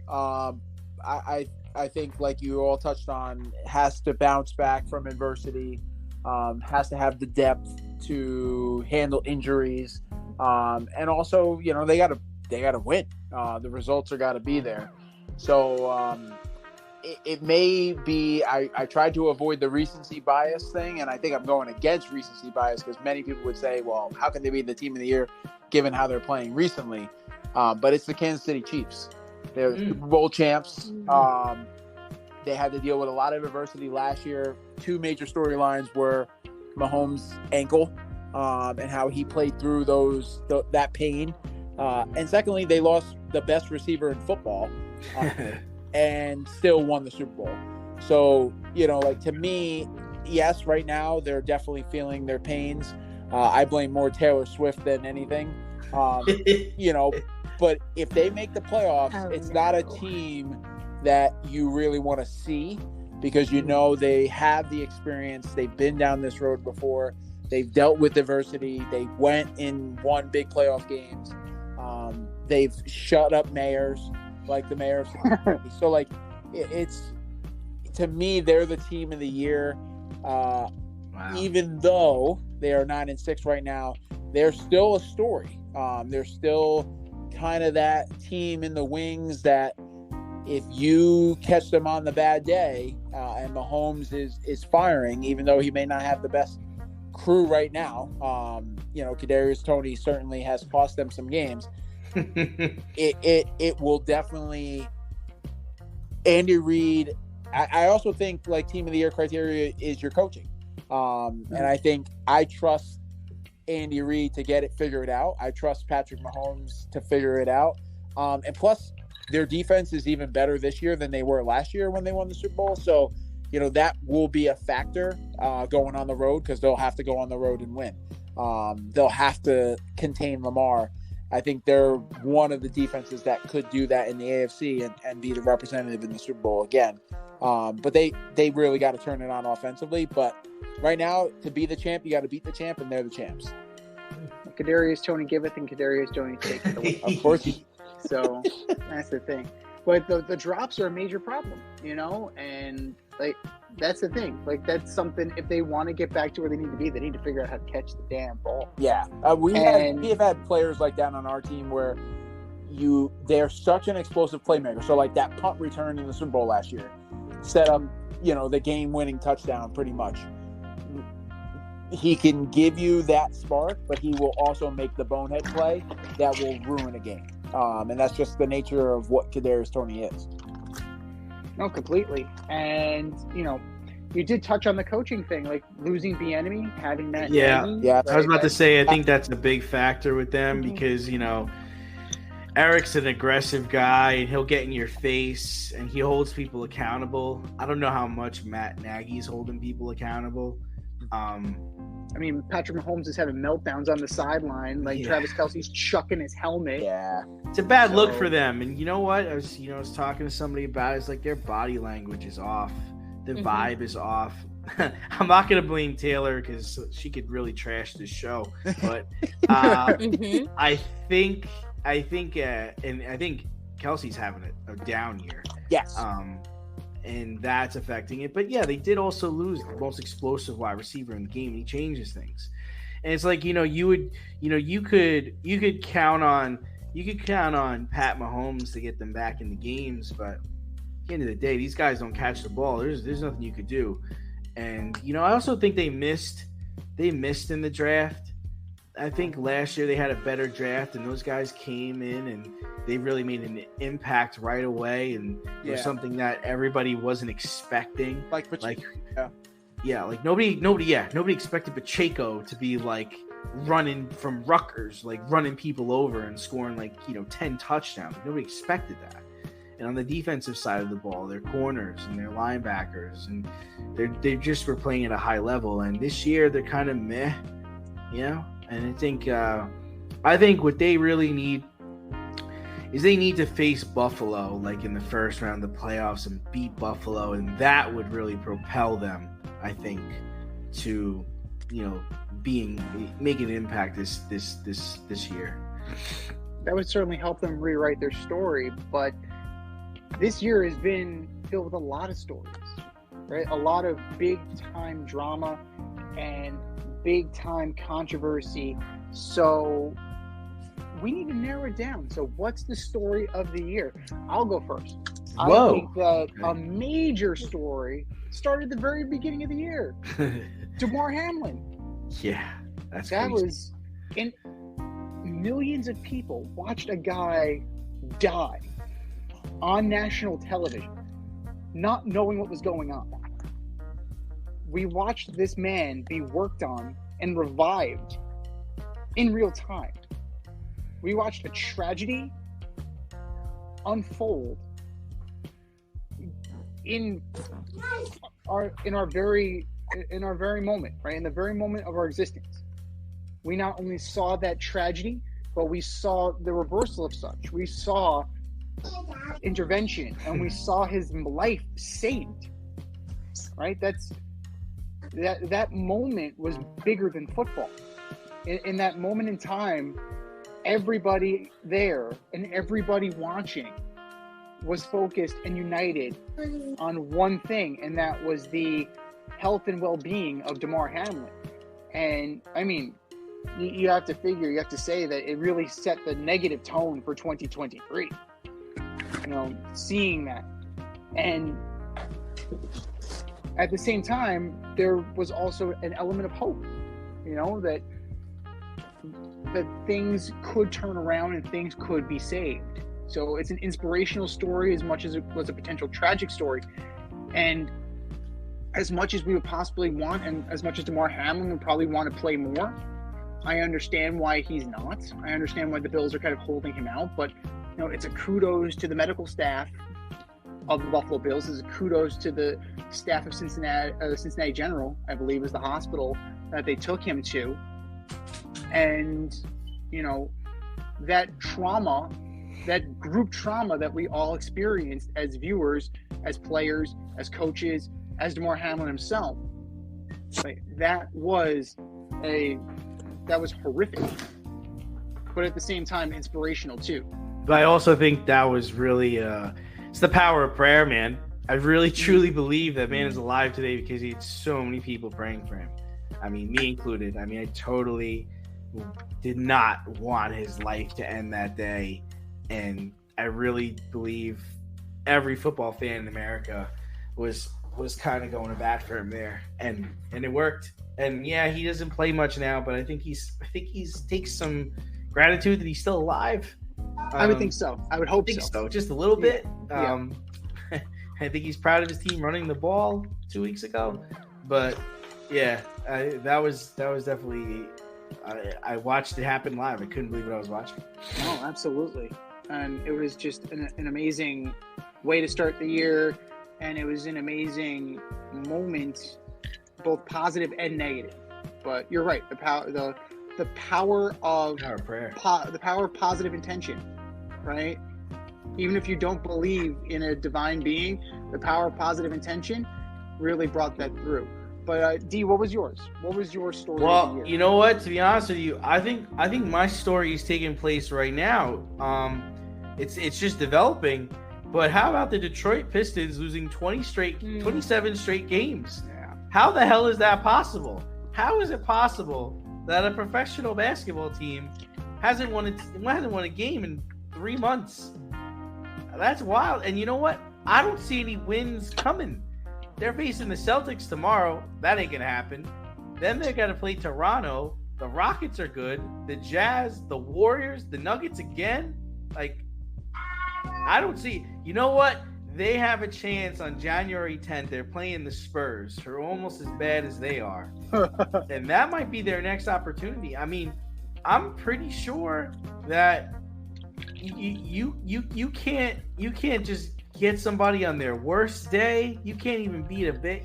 I think, like you all touched on, has to bounce back from adversity, has to have the depth to handle injuries, and also, they gotta win. The results are gotta be there. So it may be, I tried to avoid the recency bias thing, and I think I'm going against recency bias because many people would say, well, how can they be the team of the year given how they're playing recently? But it's the Kansas City Chiefs. They're Super Bowl champs. They had to deal with a lot of adversity last year. Two major storylines were Mahomes' ankle and how he played through that pain. And secondly, they lost the best receiver in football and still won the Super Bowl. So, to me, yes, right now they're definitely feeling their pains. I blame more Taylor Swift than anything. But if they make the playoffs, it's not a team that you really want to see because they have the experience. They've been down this road before. They've dealt with adversity. They went and won big playoff games. They've shut up mayors like the mayor of Cincinnati. So, it's, to me, they're the team of the year. Wow. Even though they are 9-6 right now, they're still a story. They're still kind of that team in the wings that if you catch them on the bad day and Mahomes is firing, even though he may not have the best crew right now, Kadarius Toney certainly has cost them some games. It will definitely. Andy Reid. I also think team of the year criteria is your coaching, and I think I trust Andy Reid to get it figured out. I trust Patrick Mahomes to figure it out, and plus their defense is even better this year than they were last year when they won the Super Bowl. So that will be a factor going on the road because they'll have to go on the road and win. They'll have to contain Lamar. I think they're one of the defenses that could do that in the AFC and be the representative in the Super Bowl again. But they really got to turn it on offensively. But right now, to be the champ, you got to beat the champ, and they're the champs. Kadarius Toney giveth, and Kadarius Toney taketh away. Of course. So that's the thing. But the drops are a major problem, and that's the thing. That's something, if they want to get back to where they need to be, they need to figure out how to catch the damn ball. Yeah. We have had players like that on our team where they're such an explosive playmaker. So that punt return in the Super Bowl last year set up, the game-winning touchdown pretty much. He can give you that spark, but he will also make the bonehead play that will ruin a game. And that's just the nature of what Kadarius Toney is. No, completely. And, you did touch on the coaching thing, losing Bieniemy, having that. Yeah. Right? I was about to say, I think that's a big factor with them because, Eric's an aggressive guy and he'll get in your face and he holds people accountable. I don't know how much Matt Nagy's holding people accountable. Patrick Mahomes is having meltdowns on the sideline. Travis Kelce's chucking his helmet. Yeah. It's a bad look for them. And you know what? I was talking to somebody about it. It's their body language is off. The vibe is off. I'm not going to blame Taylor because she could really trash this show. But I think Kelsey's having a down year. Yes. And that's affecting it. But yeah, they did also lose the most explosive wide receiver in the game. And he changes things. And it's you could count on Pat Mahomes to get them back in the games, but at the end of the day, these guys don't catch the ball. There's nothing you could do. And I also think they missed in the draft. I think last year they had a better draft, and those guys came in and they really made an impact right away, and it was something that everybody wasn't expecting. Like nobody expected Pacheco to be like running from Rutgers, like running people over and scoring 10 touchdowns. Nobody expected that. And on the defensive side of the ball, their corners and their linebackers, and they just were playing at a high level. And this year they're kind of meh, And I think what they really need is they need to face Buffalo in the first round of the playoffs and beat Buffalo, and that would really propel them, I think, to make an impact this year. That would certainly help them rewrite their story, but this year has been filled with a lot of stories, right? A lot of big time drama and big time controversy. So we need to narrow it down. So what's the story of the year? I'll go first. I think that a major story started at the very beginning of the year. Damar Hamlin. Yeah, that crazy. Was in millions of people watched a guy die on national television, not knowing what was going on. We watched this man be worked on and revived in real time. We watched a tragedy unfold in our very moment, right? In the very moment of our existence. We not only saw that tragedy, but we saw the reversal of such. We saw intervention, and we saw his life saved, right? That moment was bigger than football. In that moment in time, everybody there and everybody watching was focused and united on one thing, and that was the health and well-being of Damar Hamlin. And I mean, you have to say that it really set the negative tone for 2023. Seeing that. And at the same time, there was also an element of hope, that things could turn around and things could be saved. So it's an inspirational story as much as it was a potential tragic story. And as much as we would possibly want, and as much as Damar Hamlin would probably want to play more, I understand why he's not. I understand why the Bills are kind of holding him out, but it's a kudos to the medical staff of the Buffalo Bills. It's a kudos to the staff of Cincinnati General, I believe, is the hospital that they took him to. And, that trauma, that group trauma that we all experienced as viewers, as players, as coaches, as Damar Hamlin himself, that was horrific, but at the same time inspirational too. But I also think that was really it's the power of prayer, man. I really truly believe that man is alive today because he had so many people praying for him. I mean, me included. I mean, I totally did not want his life to end that day, and I really believe every football fan in America was kind of going to bat for him there, and it worked. And yeah, he doesn't play much now, but I think he's takes some gratitude that he's still alive. I would think so. I would hope so. Just a little bit. I think he's proud of his team running the ball 2 weeks ago. But yeah, that was definitely. I watched it happen live. I couldn't believe what I was watching. Oh, absolutely. And it was just an amazing way to start the year, and it was an amazing moment, both positive and negative. But you're right. The power of prayer, the power of positive intention, right? Even if you don't believe in a divine being, the power of positive intention really brought that through. But D, what was yours? What was your story? Well, you know what? To be honest with you, I think my story is taking place right now. It's just developing. But how about the Detroit Pistons losing 27 straight games? Yeah. How the hell is that possible? How is it possible that a professional basketball team hasn't won a game in 3 months? That's wild. And you know what? I don't see any wins coming. They're facing the Celtics tomorrow. That ain't gonna happen. Then they're gonna play Toronto. The Rockets are good. The Jazz, the Warriors, the Nuggets again. Like, I don't see. You know what? They have a chance on January 10th. They're playing the Spurs, who are almost as bad as they are, and that might be their next opportunity. I mean, I'm pretty sure that you can't just get somebody on their worst day. You can't even beat a bit.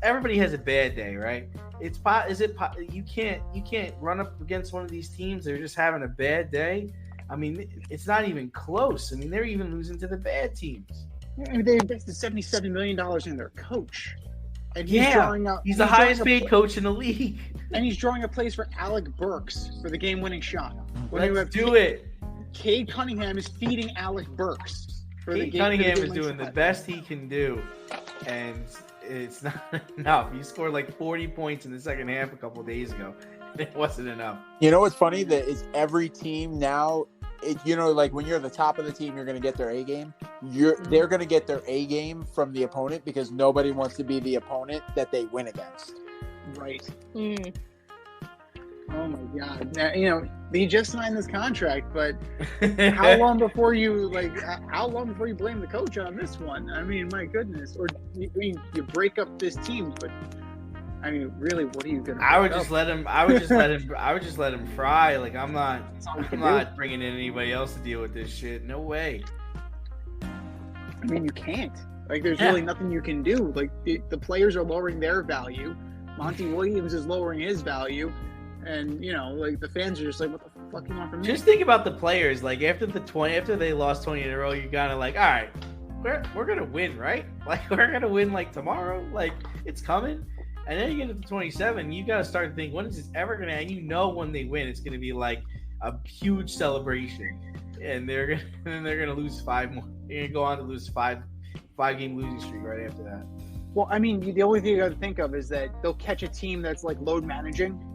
Everybody has a bad day, right? You can't run up against one of these teams. They're just having a bad day. I mean, it's not even close. I mean, they're even losing to the bad teams. I mean, they invested $77 million in their coach. And he's the highest paid coach in the league. And he's drawing up plays for Alec Burks for the game-winning shot. Let's do it. Cade Cunningham is feeding Alec Burks. Cade Cunningham is doing the best he can do. And it's not enough. He scored like 40 points in the second half a couple of days ago. It wasn't enough. You know what's funny? That is every team now. Like when you're at the top of the team, you're going to get their A game. They're going to get their A game from the opponent because nobody wants to be the opponent that they win against. Right. Oh my God! Now, he just signed this contract, but how long before you blame the coach on this one? I mean, my goodness! Or you break up this team, but I mean, really, what are you gonna? I would just let him fry. Like I'm not bringing in anybody else to deal with this shit. No way. I mean, you can't. Like, there's really nothing you can do. Like the players are lowering their value. Monty Williams is lowering his value. And, like, the fans are just like, what the fuck you want from me? Just think about the players. Like, after they lost 20 in a row, you're kind of like, all right, we're going to win, right? Like, we're going to win, like, tomorrow. Like, it's coming. And then you get to 27, you got to start thinking, when is this ever going to end? When they win, it's going to be, like, a huge celebration. And they're going to lose 5 more. They're going to go on to lose 5-game losing streak right after that. Well, I mean, the only thing you got to think of is that they'll catch a team that's, like, load managing.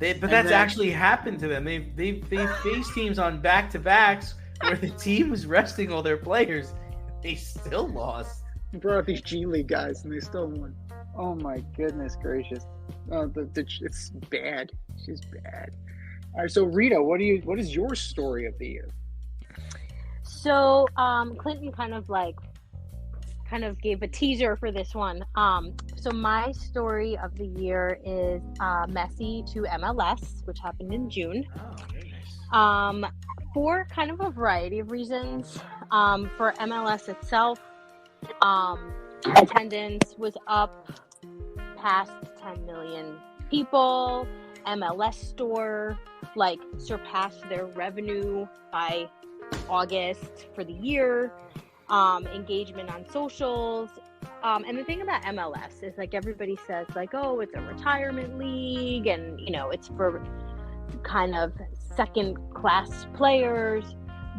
Actually happened to them. They've faced teams on back-to-backs where the team was resting all their players. They still lost. You brought up these G League guys, and they still won. Oh, my goodness gracious. It's bad. It's just bad. All right, so, Rita, what is your story of the year? So, Clinton kind of gave a teaser for this one. So my story of the year is Messi to MLS, which happened in June. Oh, very nice. For kind of a variety of reasons. For MLS itself, attendance was up past 10 million people. MLS store surpassed their revenue by August for the year. Engagement on socials. And the thing about MLS is everybody says oh, it's a retirement league and, it's for kind of second class players,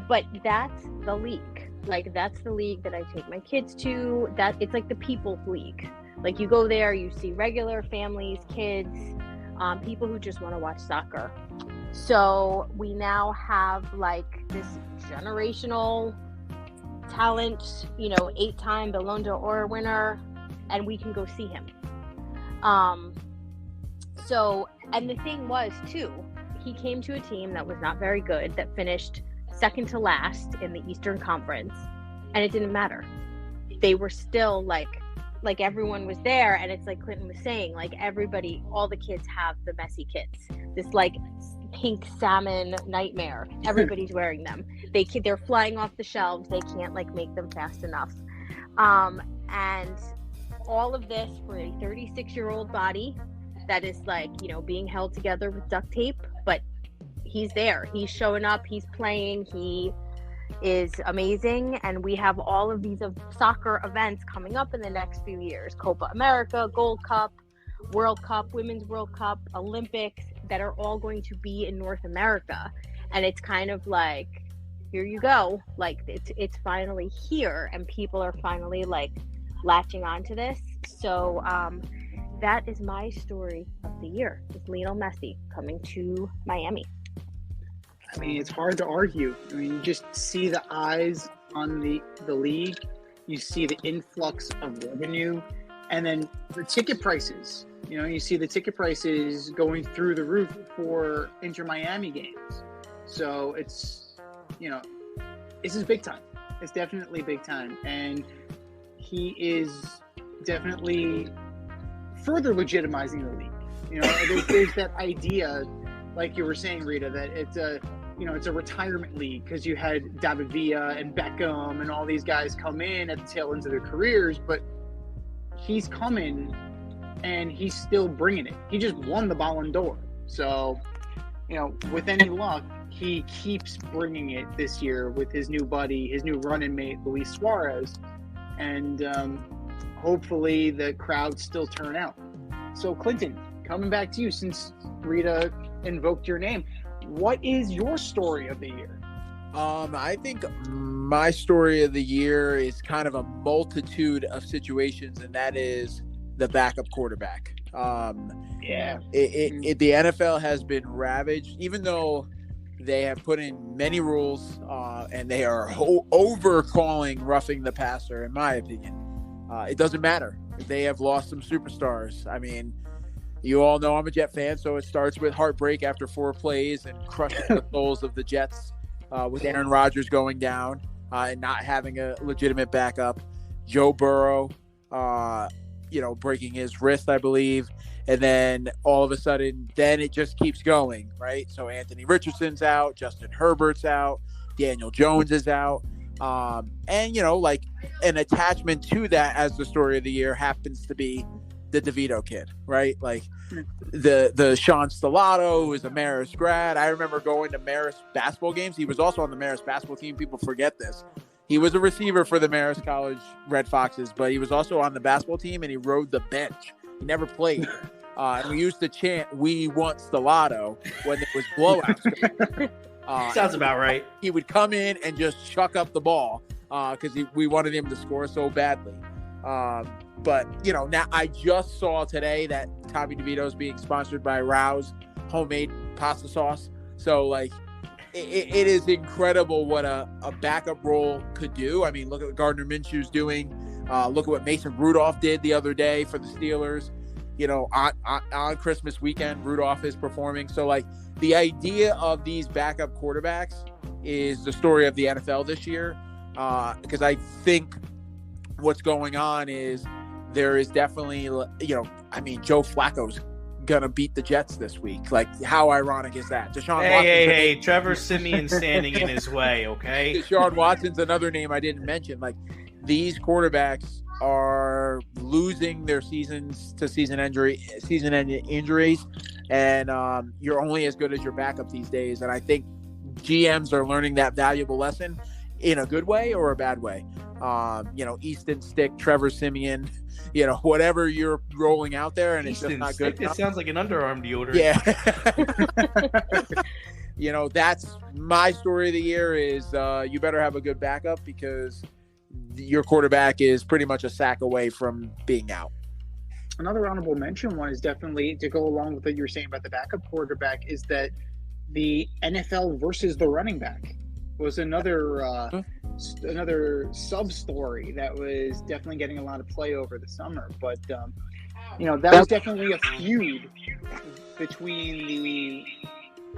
but that's the league. That's the league that I take my kids to. That it's like the people's league. You go there, you see regular families, kids, people who just want to watch soccer. So we now have this generational talent, 8-time Ballon d'Or winner, and we can go see him. And the thing was too, he came to a team that was not very good, that finished second to last in the Eastern Conference, and it didn't matter. They were still everyone was there, and it's like Clinton was saying, everybody, all the kids have the Messi kits. This pink salmon nightmare. Everybody's wearing them. They're flying off the shelves. They can't make them fast enough. And all of this for a 36-year-old body that is being held together with duct tape, but he's there. He's showing up. He's playing. He is amazing. And we have all of these soccer events coming up in the next few years. Copa America, Gold Cup, World Cup, Women's World Cup, Olympics, that are all going to be in North America. And it's kind of here you go. It's finally here, and people are finally latching onto this. So that is my story of the year. It's Lionel Messi coming to Miami. I mean, it's hard to argue. I mean, you just see the eyes on the league. You see the influx of revenue, and then the ticket prices. You know, you see the ticket prices going through the roof for Inter Miami games. So it's, you know, this is big time. It's definitely big time. And he is definitely further legitimizing the league. You know, there's that idea, like you were saying, Rita, that it's a, you know, it's a retirement league because you had David Villa and Beckham and all these guys come in at the tail ends of their careers, but he's coming and he's still bringing it. He just won the Ballon d'Or. So, you know, with any luck, he keeps bringing it this year with his new buddy, his new running mate, Luis Suarez. And hopefully the crowds still turn out. So, Clinton, coming back to you, since Rita invoked your name, what is your story of the year? I think my story of the year is kind of a multitude of situations, and that is the backup quarterback. The NFL has been ravaged, even though they have put in many rules, and they are over calling roughing the passer, in my opinion. It doesn't matter. They have lost some superstars. I mean, you all know I'm a Jet fan, so it starts with heartbreak after 4 plays and crushing the souls of the Jets with Aaron Rodgers going down and not having a legitimate backup. Joe Burrow, breaking his wrist, I believe. And then all of a sudden, then it just keeps going, right? So Anthony Richardson's out, Justin Herbert's out, Daniel Jones is out. And, an attachment to that as the story of the year happens to be the DeVito kid, right? Like the Sean Stellato, who is a Marist grad. I remember going to Marist basketball games. He was also on the Marist basketball team. People forget this. He was a receiver for the Marist College Red Foxes, but he was also on the basketball team, and he rode the bench. He never played. And we used to chant, "We want Stellato," when it was blowouts. Sounds about right. He would come in and just chuck up the ball because we wanted him to score so badly. But, now I just saw today that Tommy DeVito is being sponsored by Rouse homemade pasta sauce. So, it is incredible what a backup role could do. I mean, look at what Gardner Minshew's doing. Look at what Mason Rudolph did the other day for the Steelers. On Christmas weekend, Rudolph is performing. So, the idea of these backup quarterbacks is the story of the NFL this year. Because I think what's going on is there is definitely, Joe Flacco's gonna beat the Jets this week. How ironic is that? Deshaun Watson. Hey, Trevor Siemian standing in his way, okay? Deshaun Watson's another name I didn't mention. These quarterbacks are losing their seasons to season-ending injuries, and you're only as good as your backup these days. And I think GMs are learning that valuable lesson in a good way or a bad way. Easton Stick, Trevor Siemian, whatever you're rolling out there, and Easton it's just not good. It sounds like an underarm deodorant. Yeah. That's my story of the year is you better have a good backup because your quarterback is pretty much a sack away from being out. Another honorable mention one is definitely to go along with what you were saying about the backup quarterback is that the NFL versus the running back was another sub story that was definitely getting a lot of play over the summer. But that was definitely a feud between the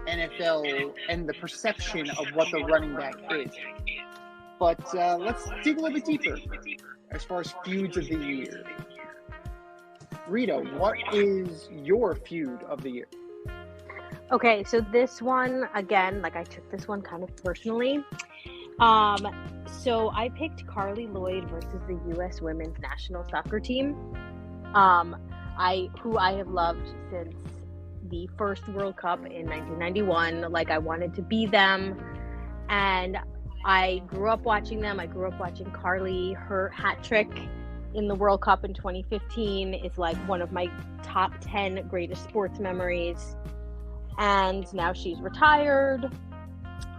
NFL and the perception of what the running back is. But let's dig a little bit deeper as far as feuds of the year. Rita, what is your feud of the year? Okay, so this one, again, I took this one kind of personally. So I picked Carly Lloyd versus the U.S. Women's National Soccer Team, who I have loved since the first World Cup in 1991. I wanted to be them, and I grew up watching them. I grew up watching Carly. Her hat trick in the World Cup in 2015 is one of my top 10 greatest sports memories. And now she's retired.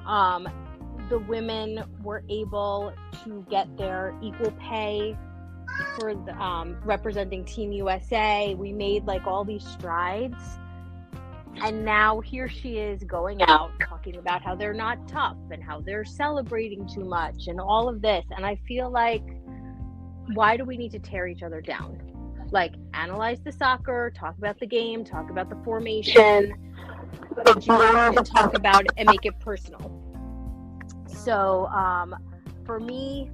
The women were able to get their equal pay for representing Team USA. We made all these strides. And now here she is going out talking about how they're not tough and how they're celebrating too much and all of this. And I feel why do we need to tear each other down? like analyze the soccer, talk about the game, talk about the formation, but you don't need to talk about it and make it personal. So for me,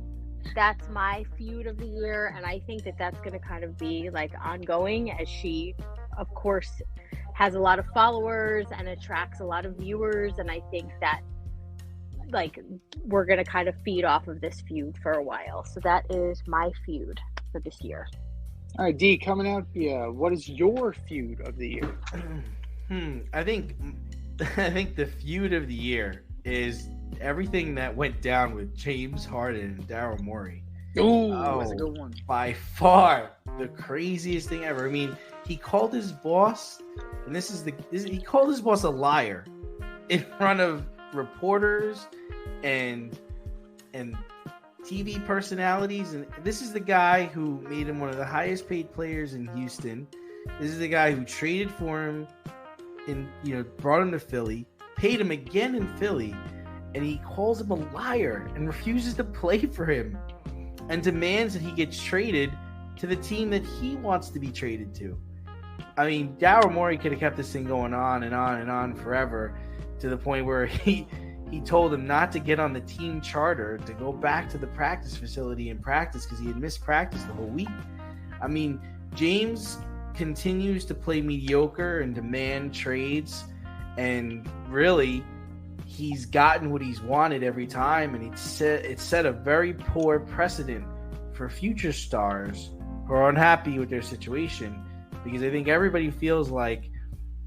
that's my feud of the year, and I think that that's going to kind of be like ongoing, as she, of course, has a lot of followers and attracts a lot of viewers, and I think that like we're going to kind of feed off of this feud for a while. So that is my feud for this year. All right, D, coming out, what is your feud of the year? I think the feud of the year is everything that went down with James Harden and Daryl Morey. That's a good one. By far the craziest thing ever. I mean, he called his boss, and he called his boss a liar in front of reporters and TV personalities, and this is the guy who made him one of the highest paid players in Houston. This is the guy who traded for him brought him to Philly, paid him again in Philly, and he calls him a liar and refuses to play for him and demands that he gets traded to the team that he wants to be traded to. I mean, Daryl Morey could have kept this thing going on and on and on forever, to the point where he told him not to get on the team charter, to go back to the practice facility and practice because he had missed practice the whole week. I mean, James continues to play mediocre and demand trades, and really he's gotten what he's wanted every time, and it set a very poor precedent for future stars who are unhappy with their situation, because I think everybody feels like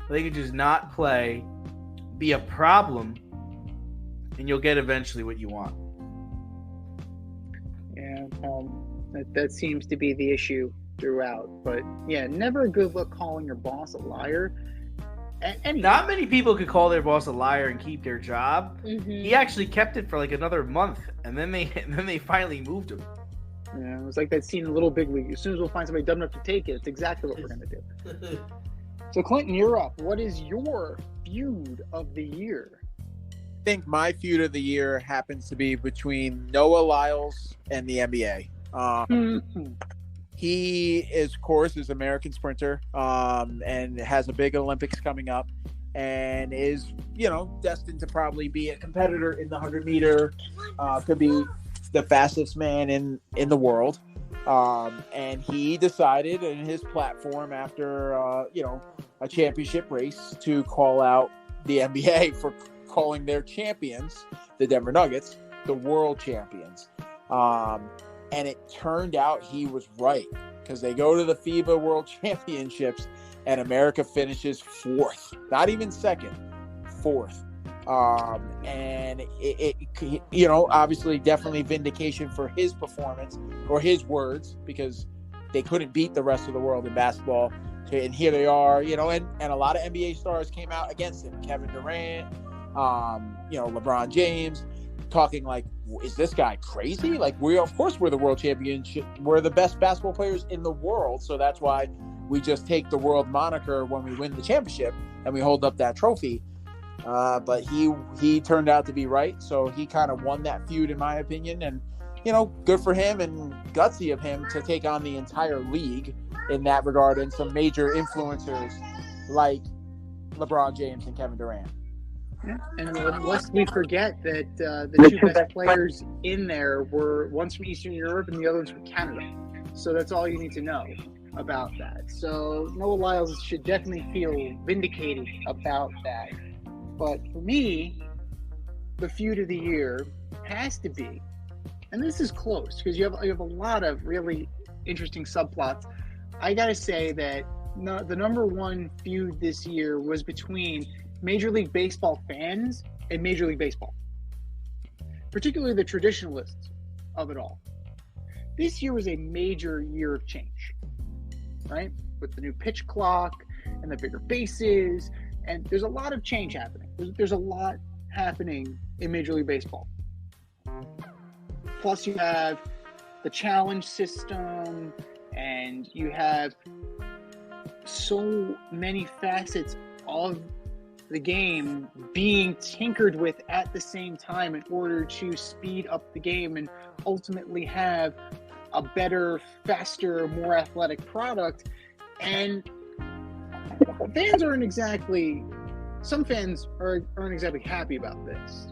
they could just not play, be a problem, and you'll get eventually what you want. Yeah, that seems to be the issue throughout. But yeah, never a good look calling your boss a liar. And not many people could call their boss a liar and keep their job. Mm-hmm. He actually kept it for like another month, and then they finally moved him. Yeah, it was like that scene in Little Big League. As soon as we'll find somebody dumb enough to take it, it's exactly what we're going to do. So Clinton, you're up. What is your feud of the year? I think my feud of the year happens to be between Noah Lyles and the NBA. He is, of course, is an American sprinter, and has a big Olympics coming up, and is, destined to probably be a competitor in the 100-meter. Could be the fastest man in the world. And he decided in his platform after, a championship race to call out the NBA for calling their champions, the Denver Nuggets, the world champions. And it turned out he was right, because they go to the FIBA World Championships and America finishes fourth, not even second, fourth. And it obviously definitely vindication for his performance or his words, because they couldn't beat the rest of the world in basketball. And here they are, and a lot of NBA stars came out against him. Kevin Durant, LeBron James, talking like, is this guy crazy? Like, we're the world championship. We're the best basketball players in the world. So that's why we just take the world moniker when we win the championship and we hold up that trophy. But he turned out to be right. So he kind of won that feud, in my opinion. And, good for him and gutsy of him to take on the entire league in that regard, and some major influencers like LeBron James and Kevin Durant. Yeah. And lest we forget that the two best players in there were one's from Eastern Europe and the other one's from Canada. So that's all you need to know about that. So Noah Lyles should definitely feel vindicated about that. But for me, the feud of the year has to be, and this is close because you have a lot of really interesting subplots. I gotta say that the number one feud this year was between Major League Baseball fans and Major League Baseball, particularly the traditionalists of it all. This year was a major year of change, right? With the new pitch clock and the bigger bases, and there's a lot of change happening. There's a lot happening in Major League Baseball. Plus, you have the challenge system, and you have so many facets of the game being tinkered with at the same time in order to speed up the game and ultimately have a better, faster, more athletic product. And fans aren't exactly, some fans aren't exactly happy about this,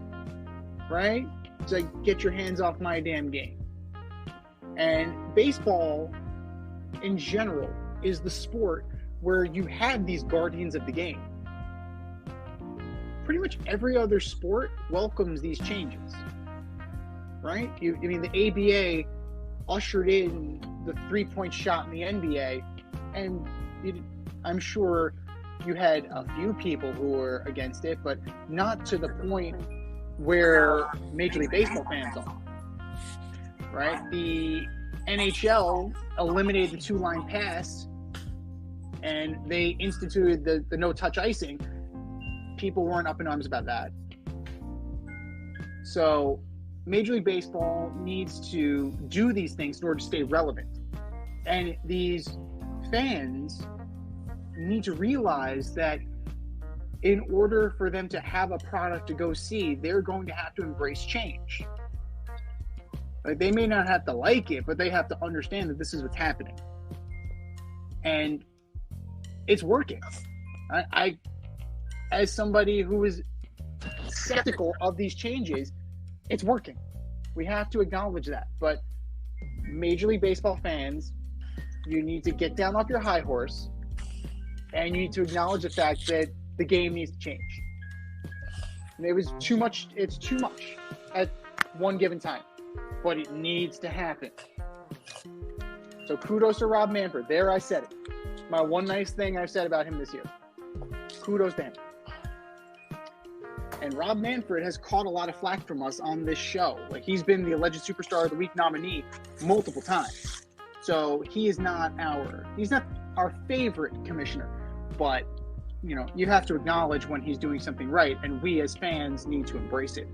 right? It's like, get your hands off my damn game. And baseball, in general, is the sport where you have these guardians of the game. Pretty much every other sport welcomes these changes, right? I mean, the ABA ushered in the 3-point shot in the NBA, and I'm sure you had a few people who were against it, but not to the point where Major League Baseball fans are, right? The NHL eliminated the 2-line pass, and they instituted the no-touch icing. People weren't up in arms about that. So Major League Baseball needs to do these things in order to stay relevant. And these fans need to realize that in order for them to have a product to go see, they're going to have to embrace change. Like, they may not have to like it, but they have to understand that this is what's happening. And it's working. I as somebody who is skeptical of these changes, it's working. We have to acknowledge that. But Major League Baseball fans, you need to get down off your high horse, and you need to acknowledge the fact that the game needs to change. And it's too much at one given time, but it needs to happen. So kudos to Rob Manfred. There, I said it. My one nice thing I've said about him this year. Kudos to him. And Rob Manfred has caught a lot of flack from us on this show. Like, he's been the Alleged Superstar of the Week nominee multiple times. So he's not our favorite commissioner, but you have to acknowledge when he's doing something right, and we as fans need to embrace it.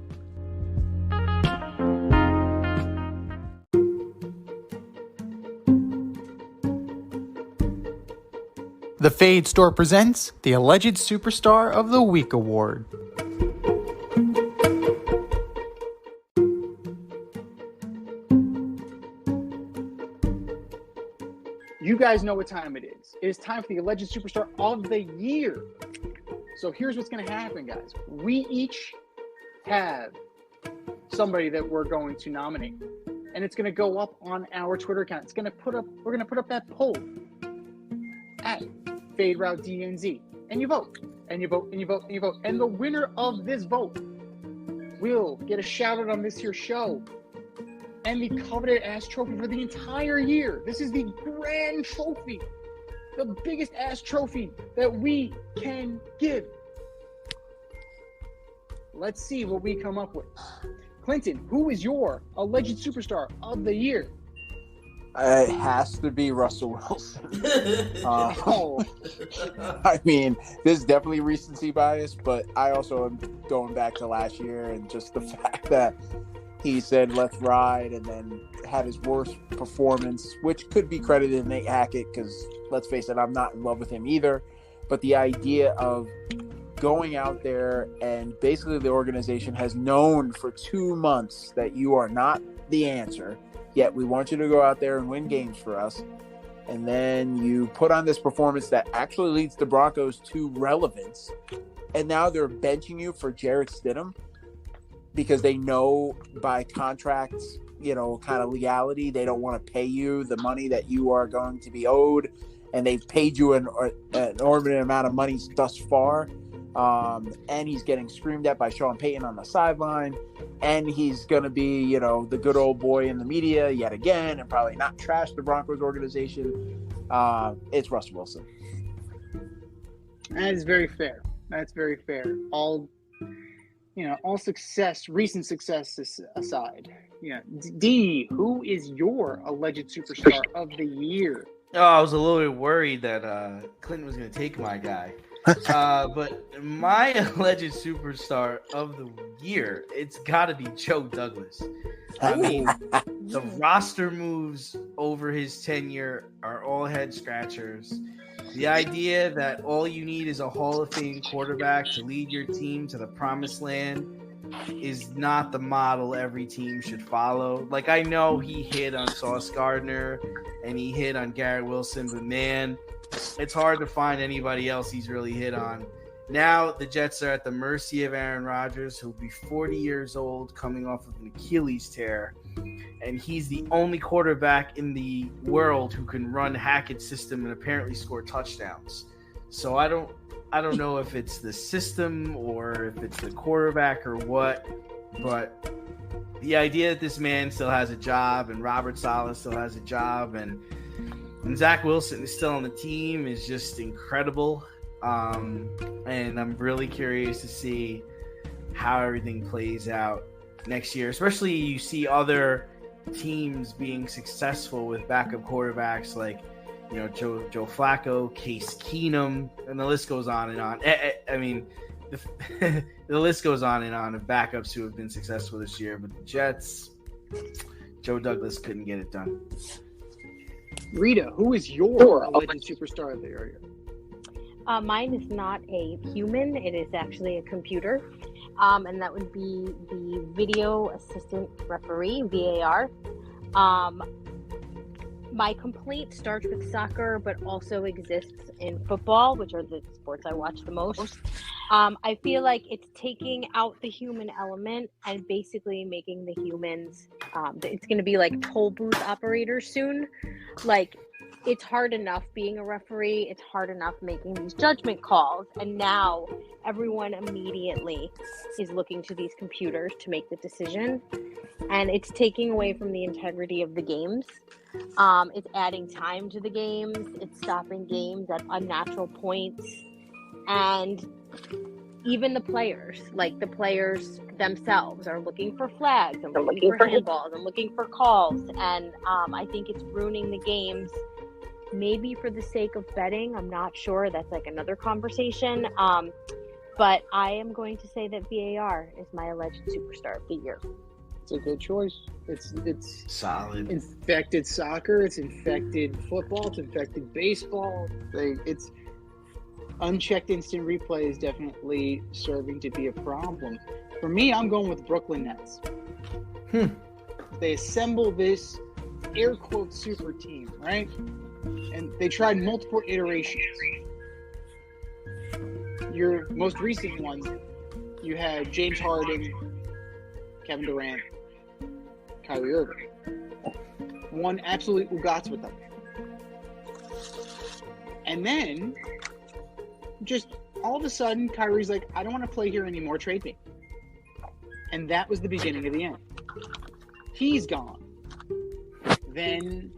The Fade Store presents the Alleged Superstar of the Week Award. You guys know what time it is. It is time for the Alleged Superstar of the Year. So here's what's going to happen, guys. We each have somebody that we're going to nominate, and it's going to go up on our Twitter account. We're going to put up that poll at FadeRouteDNZ, and you vote, and you vote, and you vote, and you vote. And the winner of this vote will get a shout out on this here show and the coveted ass trophy for the entire year. This is the grand trophy, the biggest ass trophy that we can give. Let's see what we come up with. Clinton, who is your Alleged Superstar of the Year? It has to be Russell Wilson. I mean, there's definitely recency bias, but I also am going back to last year and just the fact that he said, let's ride, and then had his worst performance, which could be credited to Nate Hackett, because let's face it, I'm not in love with him either. But the idea of going out there, and basically the organization has known for 2 months that you are not the answer, yet we want you to go out there and win games for us. And then you put on this performance that actually leads the Broncos to relevance. And now they're benching you for Jarrett Stidham because they know by contracts, kind of legality, they don't want to pay you the money that you are going to be owed. And they've paid you an inordinate amount of money thus far. And he's getting screamed at by Sean Payton on the sideline, and he's going to be, the good old boy in the media yet again, and probably not trash the Broncos organization. It's Russell Wilson. That is very fair. That's very fair. All success, recent success aside. D, who is your Alleged Superstar of the Year? Oh, I was a little bit worried that Clinton was going to take my guy. But my Alleged Superstar of the Year, it's got to be Joe Douglas. I mean, the roster moves over his tenure are all head scratchers. The idea that all you need is a Hall of Fame quarterback to lead your team to the promised land is not the model every team should follow. Like, I know he hit on Sauce Gardner and he hit on Garrett Wilson, but man, it's hard to find anybody else he's really hit on. Now the Jets are at the mercy of Aaron Rodgers, who'll be 40 years old, coming off of an Achilles tear. And he's the only quarterback in the world who can run Hackett's system and apparently score touchdowns. So I don't know if it's the system or if it's the quarterback or what, but the idea that this man still has a job and Robert Saleh still has a job and Zach Wilson is still on the team is just incredible. And I'm really curious to see how everything plays out next year, especially you see other teams being successful with backup quarterbacks like, you know, Joe Flacco, Case Keenum, and the list goes on and on. I mean, the list goes on and on of backups who have been successful this year, but the Jets, Joe Douglas couldn't get it done. Rita, who is your alleged superstar of the area? Mine is not a human. It is actually a computer. And that would be the video assistant referee, VAR. My complaint starts with soccer, but also exists in football, which are the sports I watch the most. I feel like it's taking out the human element and basically making the humans, it's going to be like toll booth operators soon. Like, it's hard enough being a referee. It's hard enough making these judgment calls. And now everyone immediately is looking to these computers to make the decision. And it's taking away from the integrity of the games. It's adding time to the games. It's stopping games at unnatural points. And even the players, like the players themselves, are looking for flags and looking for handballs and looking for calls. And I think it's ruining the games. Maybe for the sake of betting, I'm not sure. That's like another conversation. But I am going to say that VAR is my alleged superstar of the year. It's a good choice. It's solid. Infected soccer. It's infected football. It's infected baseball. It's unchecked instant replay is definitely serving to be a problem. For me, I'm going with Brooklyn Nets. They assemble this air quote super team, right? And they tried multiple iterations. Your most recent one, you had James Harden, Kevin Durant, Kyrie Irving. One absolute ugats with them. And then, just all of a sudden, Kyrie's like, I don't want to play here anymore, trade me. And that was the beginning of the end. He's gone. Then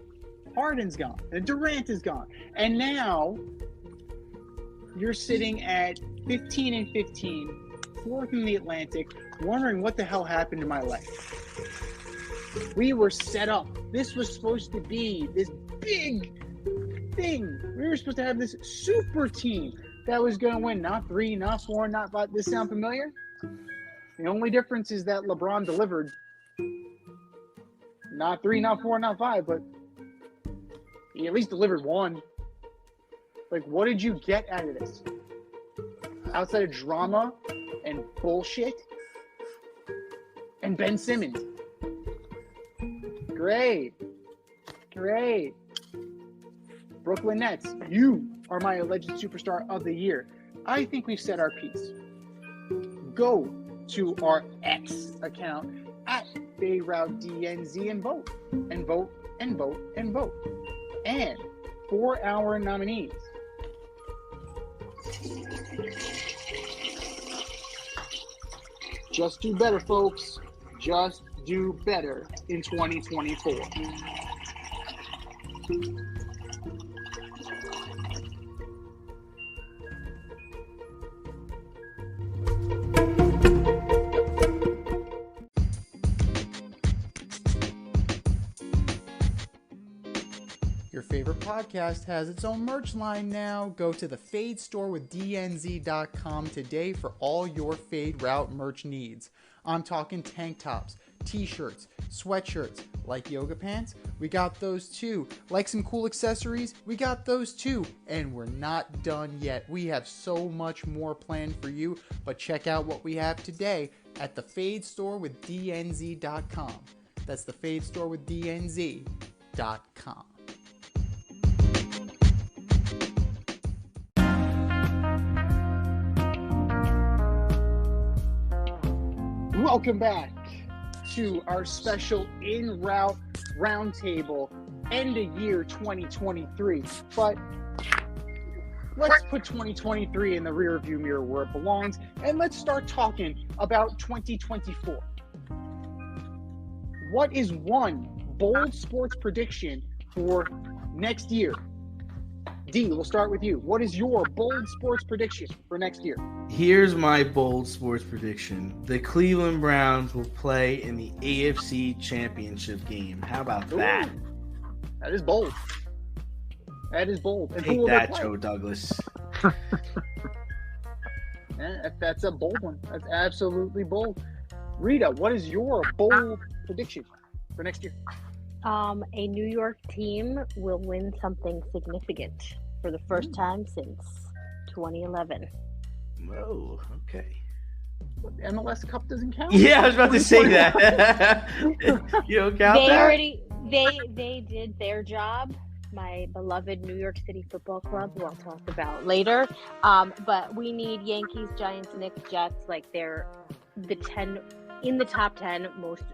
Harden's gone. And Durant is gone. And now you're sitting at 15-15, fourth in the Atlantic, wondering what the hell happened to my life. We were set up. This was supposed to be this big thing. We were supposed to have this super team that was going to win. Not 3, not 4, not 5. This sound familiar? The only difference is that LeBron delivered. Not 3, not 4, not 5, but he at least delivered 1. Like, what did you get out of this? Outside of drama and bullshit? And Ben Simmons. Great. Brooklyn Nets, you are my alleged superstar of the year. I think we've said our piece. Go to our X account at BayRouteDNZ and vote. And vote, and vote, and vote. And for our nominees, just do better, folks. Just do better in 2024. Your favorite podcast has its own merch line now. Go to the Fade store with DNZ.com today for all your Fade Route merch needs. I'm talking tank tops, t-shirts, sweatshirts, Like yoga pants? We got those too. Like some cool accessories? We got those too. And we're not done yet. We have so much more planned for you, but check out what we have today at the Fade Store with DNZ.com. That's the Fade Store with DNZ.com. Welcome back to our special in route roundtable end of year 2023. But let's put 2023 in the rearview mirror where it belongs, and let's start talking about 2024. What is one bold sports prediction for next year? D, we'll start with you. What is your bold sports prediction for next year? Here's my bold sports prediction. The Cleveland Browns will play in the AFC Championship game. How about that? Ooh, that is bold. That is bold. And Take that, Joe Douglas. That's a bold one. That's absolutely bold. Rita, what is your bold prediction for next year? A New York team will win something significant for the first time since 2011. Oh, okay. MLS Cup doesn't count? Yeah, I was about to say that. You don't count that? They did their job. My beloved New York City Football Club, who I'll talk about later. But we need Yankees, Giants, Knicks, Jets. Like they're the 10 in the top 10 most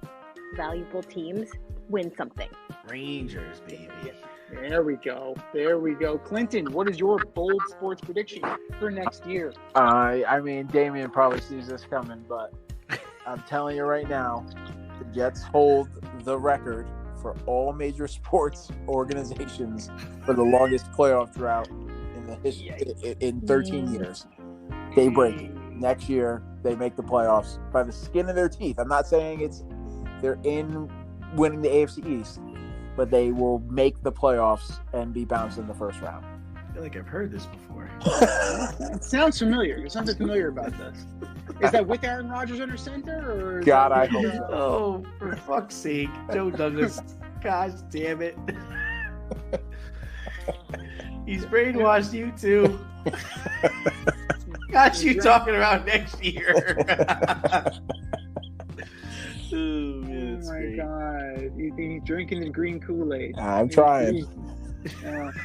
valuable teams. Win something. Rangers, baby. There we go. There we go. Clinton, what is your bold sports prediction for next year? I mean, Damien probably sees this coming, but I'm telling you right now, the Jets hold the record for all major sports organizations for the longest playoff drought in the history in 13 years. They break it. Next year, they make the playoffs by the skin of their teeth. I'm not saying they're in winning the AFC East, but they will make the playoffs and be bounced in the first round. I feel like I've heard this before. It sounds familiar. There's something familiar about this. Is that with Aaron Rodgers under center? Or God, I hope so. Oh, for fuck's sake. Joe Douglas. Gosh damn it. He's brainwashed you too. Got you talking about next year. Oh my great. God. You think he's drinking the green Kool-Aid. I'm trying.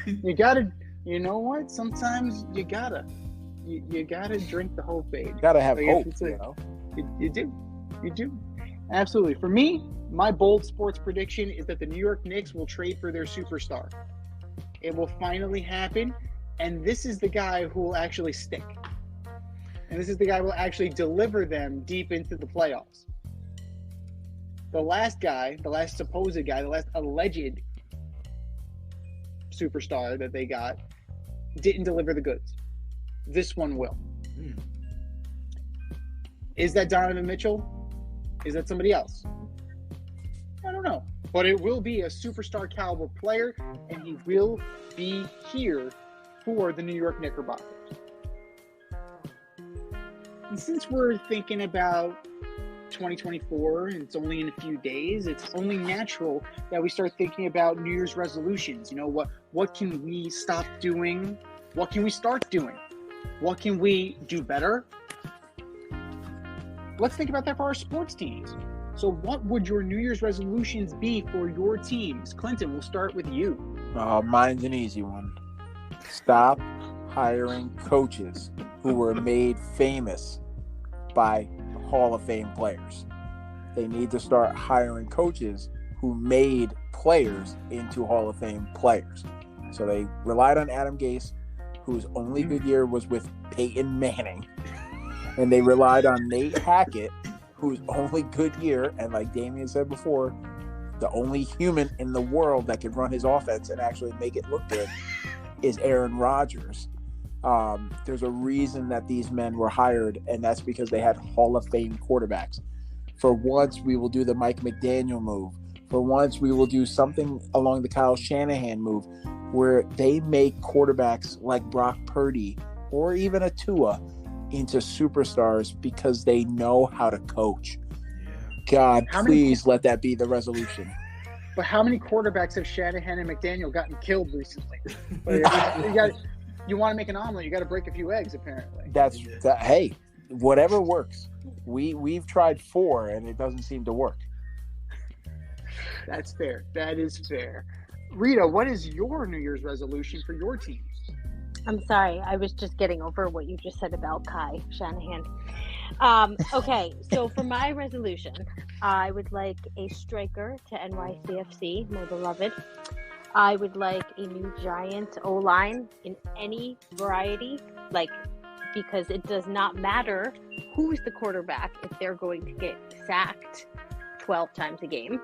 You gotta, you know what? Sometimes you gotta drink the whole fade. Gotta have Like, hope, You do. Absolutely. For me, my bold sports prediction is that the New York Knicks will trade for their superstar. It will finally happen, and this is the guy who will actually stick. And this is the guy who will actually deliver them deep into the playoffs. The last supposed guy, the last alleged superstar that they got didn't deliver the goods. This one will. Is that Donovan Mitchell? Is that somebody else? I don't know. But it will be a superstar caliber player, and he will be here for the New York Knickerbockers. And since we're thinking about 2024 and it's only in a few days, it's only natural that we start thinking about New Year's resolutions. You know, what can we stop doing? What can we start doing? What can we do better? Let's think about that for our sports teams. So what would your New Year's resolutions be for your teams? Clinton, we'll start with you. Mine's an easy one. Stop hiring coaches who were made famous by Hall of Fame players. They need to start hiring coaches who made players into Hall of Fame players. So they relied on Adam Gase, whose only good year was with Peyton Manning. And they relied on Nate Hackett, whose only good year, and like Damien said before, the only human in the world that could run his offense and actually make it look good is Aaron Rodgers. There's a reason that these men were hired, and that's because they had Hall of Fame quarterbacks. For once, we will do the Mike McDaniel move. For once, we will do something along the Kyle Shanahan move, where they make quarterbacks like Brock Purdy or even a Tua into superstars because they know how to coach. God, please let that be the resolution. But how many quarterbacks have Shanahan and McDaniel gotten killed recently? You want to make an omelet, you got to break a few eggs, apparently. Hey, whatever works. We've tried 4, and it doesn't seem to work. That's fair. That is fair. Rita, what is your New Year's resolution for your team? I'm sorry. I was just getting over what you just said about Kai Shanahan. Okay, so for my resolution, I would like a striker to NYCFC, my beloved. I would like a new giant O-line in any variety, because it does not matter who's the quarterback if they're going to get sacked 12 times a game.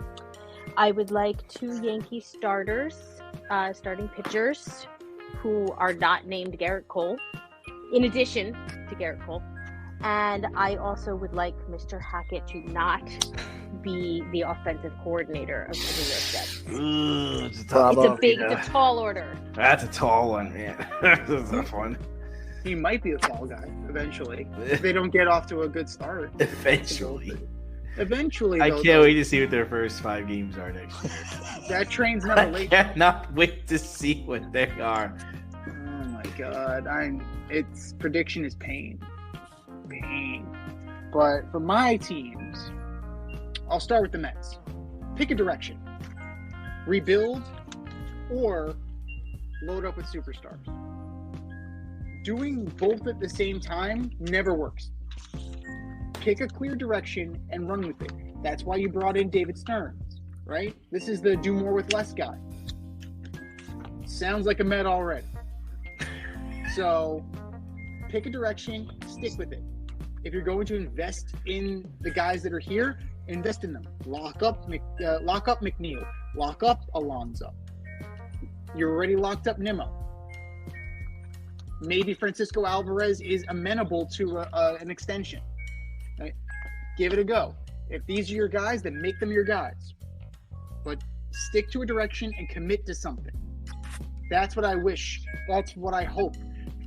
I would like 2 Yankee starting pitchers who are not named Garrett Cole, in addition to Garrett Cole. And I also would like Mr. Hackett to not be the offensive coordinator of the New York Jets. It's a tall order. That's a tall one, man. That's a tough one. He might be a fall guy eventually. If they don't get off to a good start. Eventually, I can't wait to see what their first 5 games are next year. That train's never late. I cannot wait to see what they are. Oh my god. Its prediction is pain. But for my teams, I'll start with the Mets. Pick a direction. Rebuild or load up with superstars. Doing both at the same time never works. Pick a clear direction and run with it. That's why you brought in David Stearns, right? This is the do more with less guy. Sounds like a Met already. So pick a direction, stick with it. If you're going to invest in the guys that are here, invest in them. Lock up McNeil. Lock up Alonso. You're already locked up Nimmo. Maybe Francisco Alvarez is amenable to an extension. Right? Give it a go. If these are your guys, then make them your guys. But stick to a direction and commit to something. That's what I wish. That's what I hope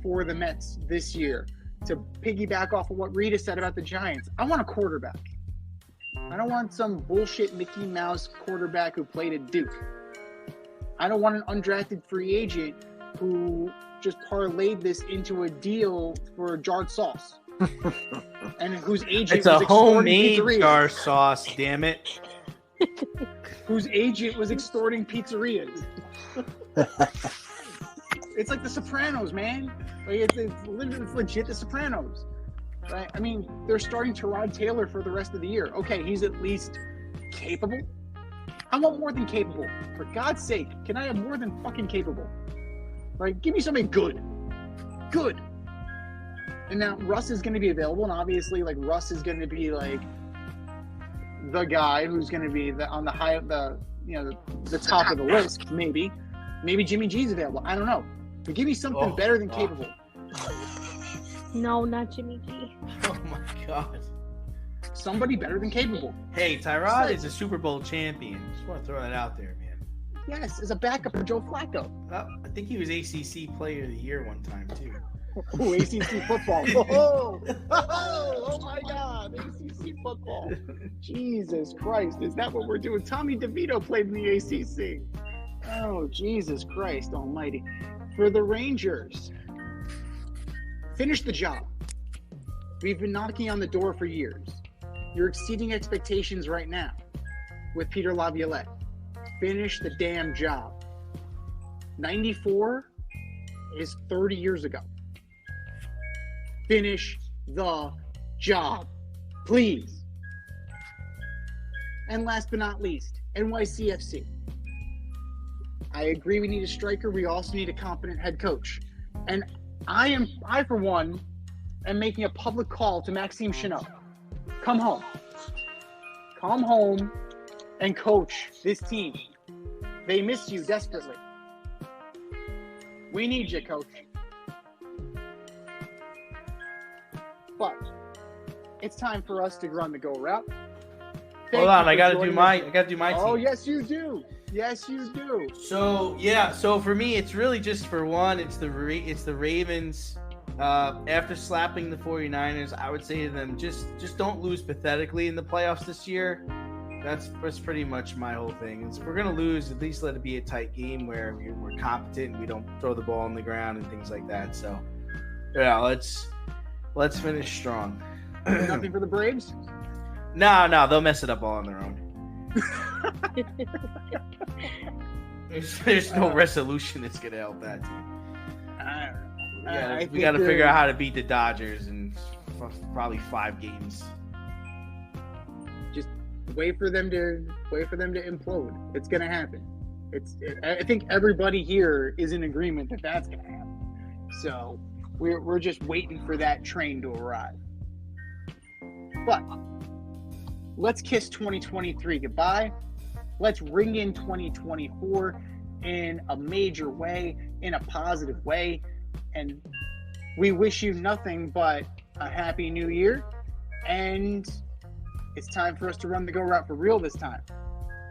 for the Mets this year. To piggyback off of what Rita said about the Giants, I want a quarterback. I don't want some bullshit Mickey Mouse quarterback who played at Duke. I don't want an undrafted free agent who just parlayed this into a deal for jarred sauce. And whose agent it's a homemade jar sauce, damn it. Whose agent was extorting pizzerias. It's like The Sopranos, man. It's legit The Sopranos. Right? I mean, they're starting Tyrod Taylor for the rest of the year. Okay, he's at least capable. I want more than capable. For God's sake, can I have more than fucking capable? Right? Give me something good. Good. And now Russ is going to be available, and obviously, Russ is going to be the guy who's going to be the top of the list. Maybe Jimmy G's available. I don't know. But give me something better than capable. No, not Jimmy G. Oh my god. Somebody better than capable. Hey, Tyrod is a Super Bowl champion. Just want to throw that out there, man. Yes, as a backup for Joe Flacco. Well, I think he was ACC Player of the Year one time too. Oh, ACC football. Oh my God, ACC football. Jesus Christ, is that what we're doing? Tommy DeVito played in the ACC. Oh, Jesus Christ almighty. For the Rangers, finish the job. We've been knocking on the door for years. You're exceeding expectations right now with Peter Laviolette. Finish the damn job. 94 is 30 years ago. Finish the job, please. And last but not least, NYCFC. I agree we need a striker. We also need a competent head coach. And I for one, am making a public call to Maxime Chanot. Come home. Come home and coach this team. They miss you desperately. We need you, coach. But it's time for us to run the go route. Hold on, I gotta do my team. Oh, yes, you do. Yes, you do. So for me, it's really just for one. It's the Ravens. After slapping the 49ers, I would say to them, just don't lose pathetically in the playoffs this year. That's pretty much my whole thing. If we're gonna lose, at least let it be a tight game where we're competent and we don't throw the ball on the ground and things like that. So, yeah, let's finish strong. Nothing for the Braves? No, they'll mess it up all on their own. There's no resolution that's gonna help that team. We gotta figure out how to beat the Dodgers in probably 5 games. Just wait for them to implode. It's gonna happen. I think everybody here is in agreement that that's gonna happen. So we're just waiting for that train to arrive. But let's kiss 2023 goodbye. Let's ring in 2024 in a major way, in a positive way. And we wish you nothing but a happy new year. And it's time for us to run the go route for real this time.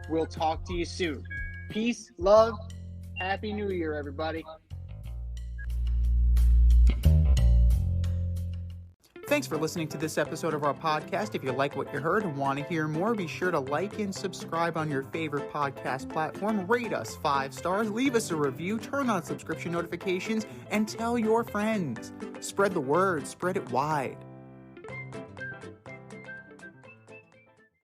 We'll talk to you soon. Peace, love, happy new year, everybody. Thanks for listening to this episode of our podcast. If you like what you heard and want to hear more, be sure to like and subscribe on your favorite podcast platform. Rate us 5 stars, leave us a review, turn on subscription notifications, and tell your friends. Spread the word, spread it wide.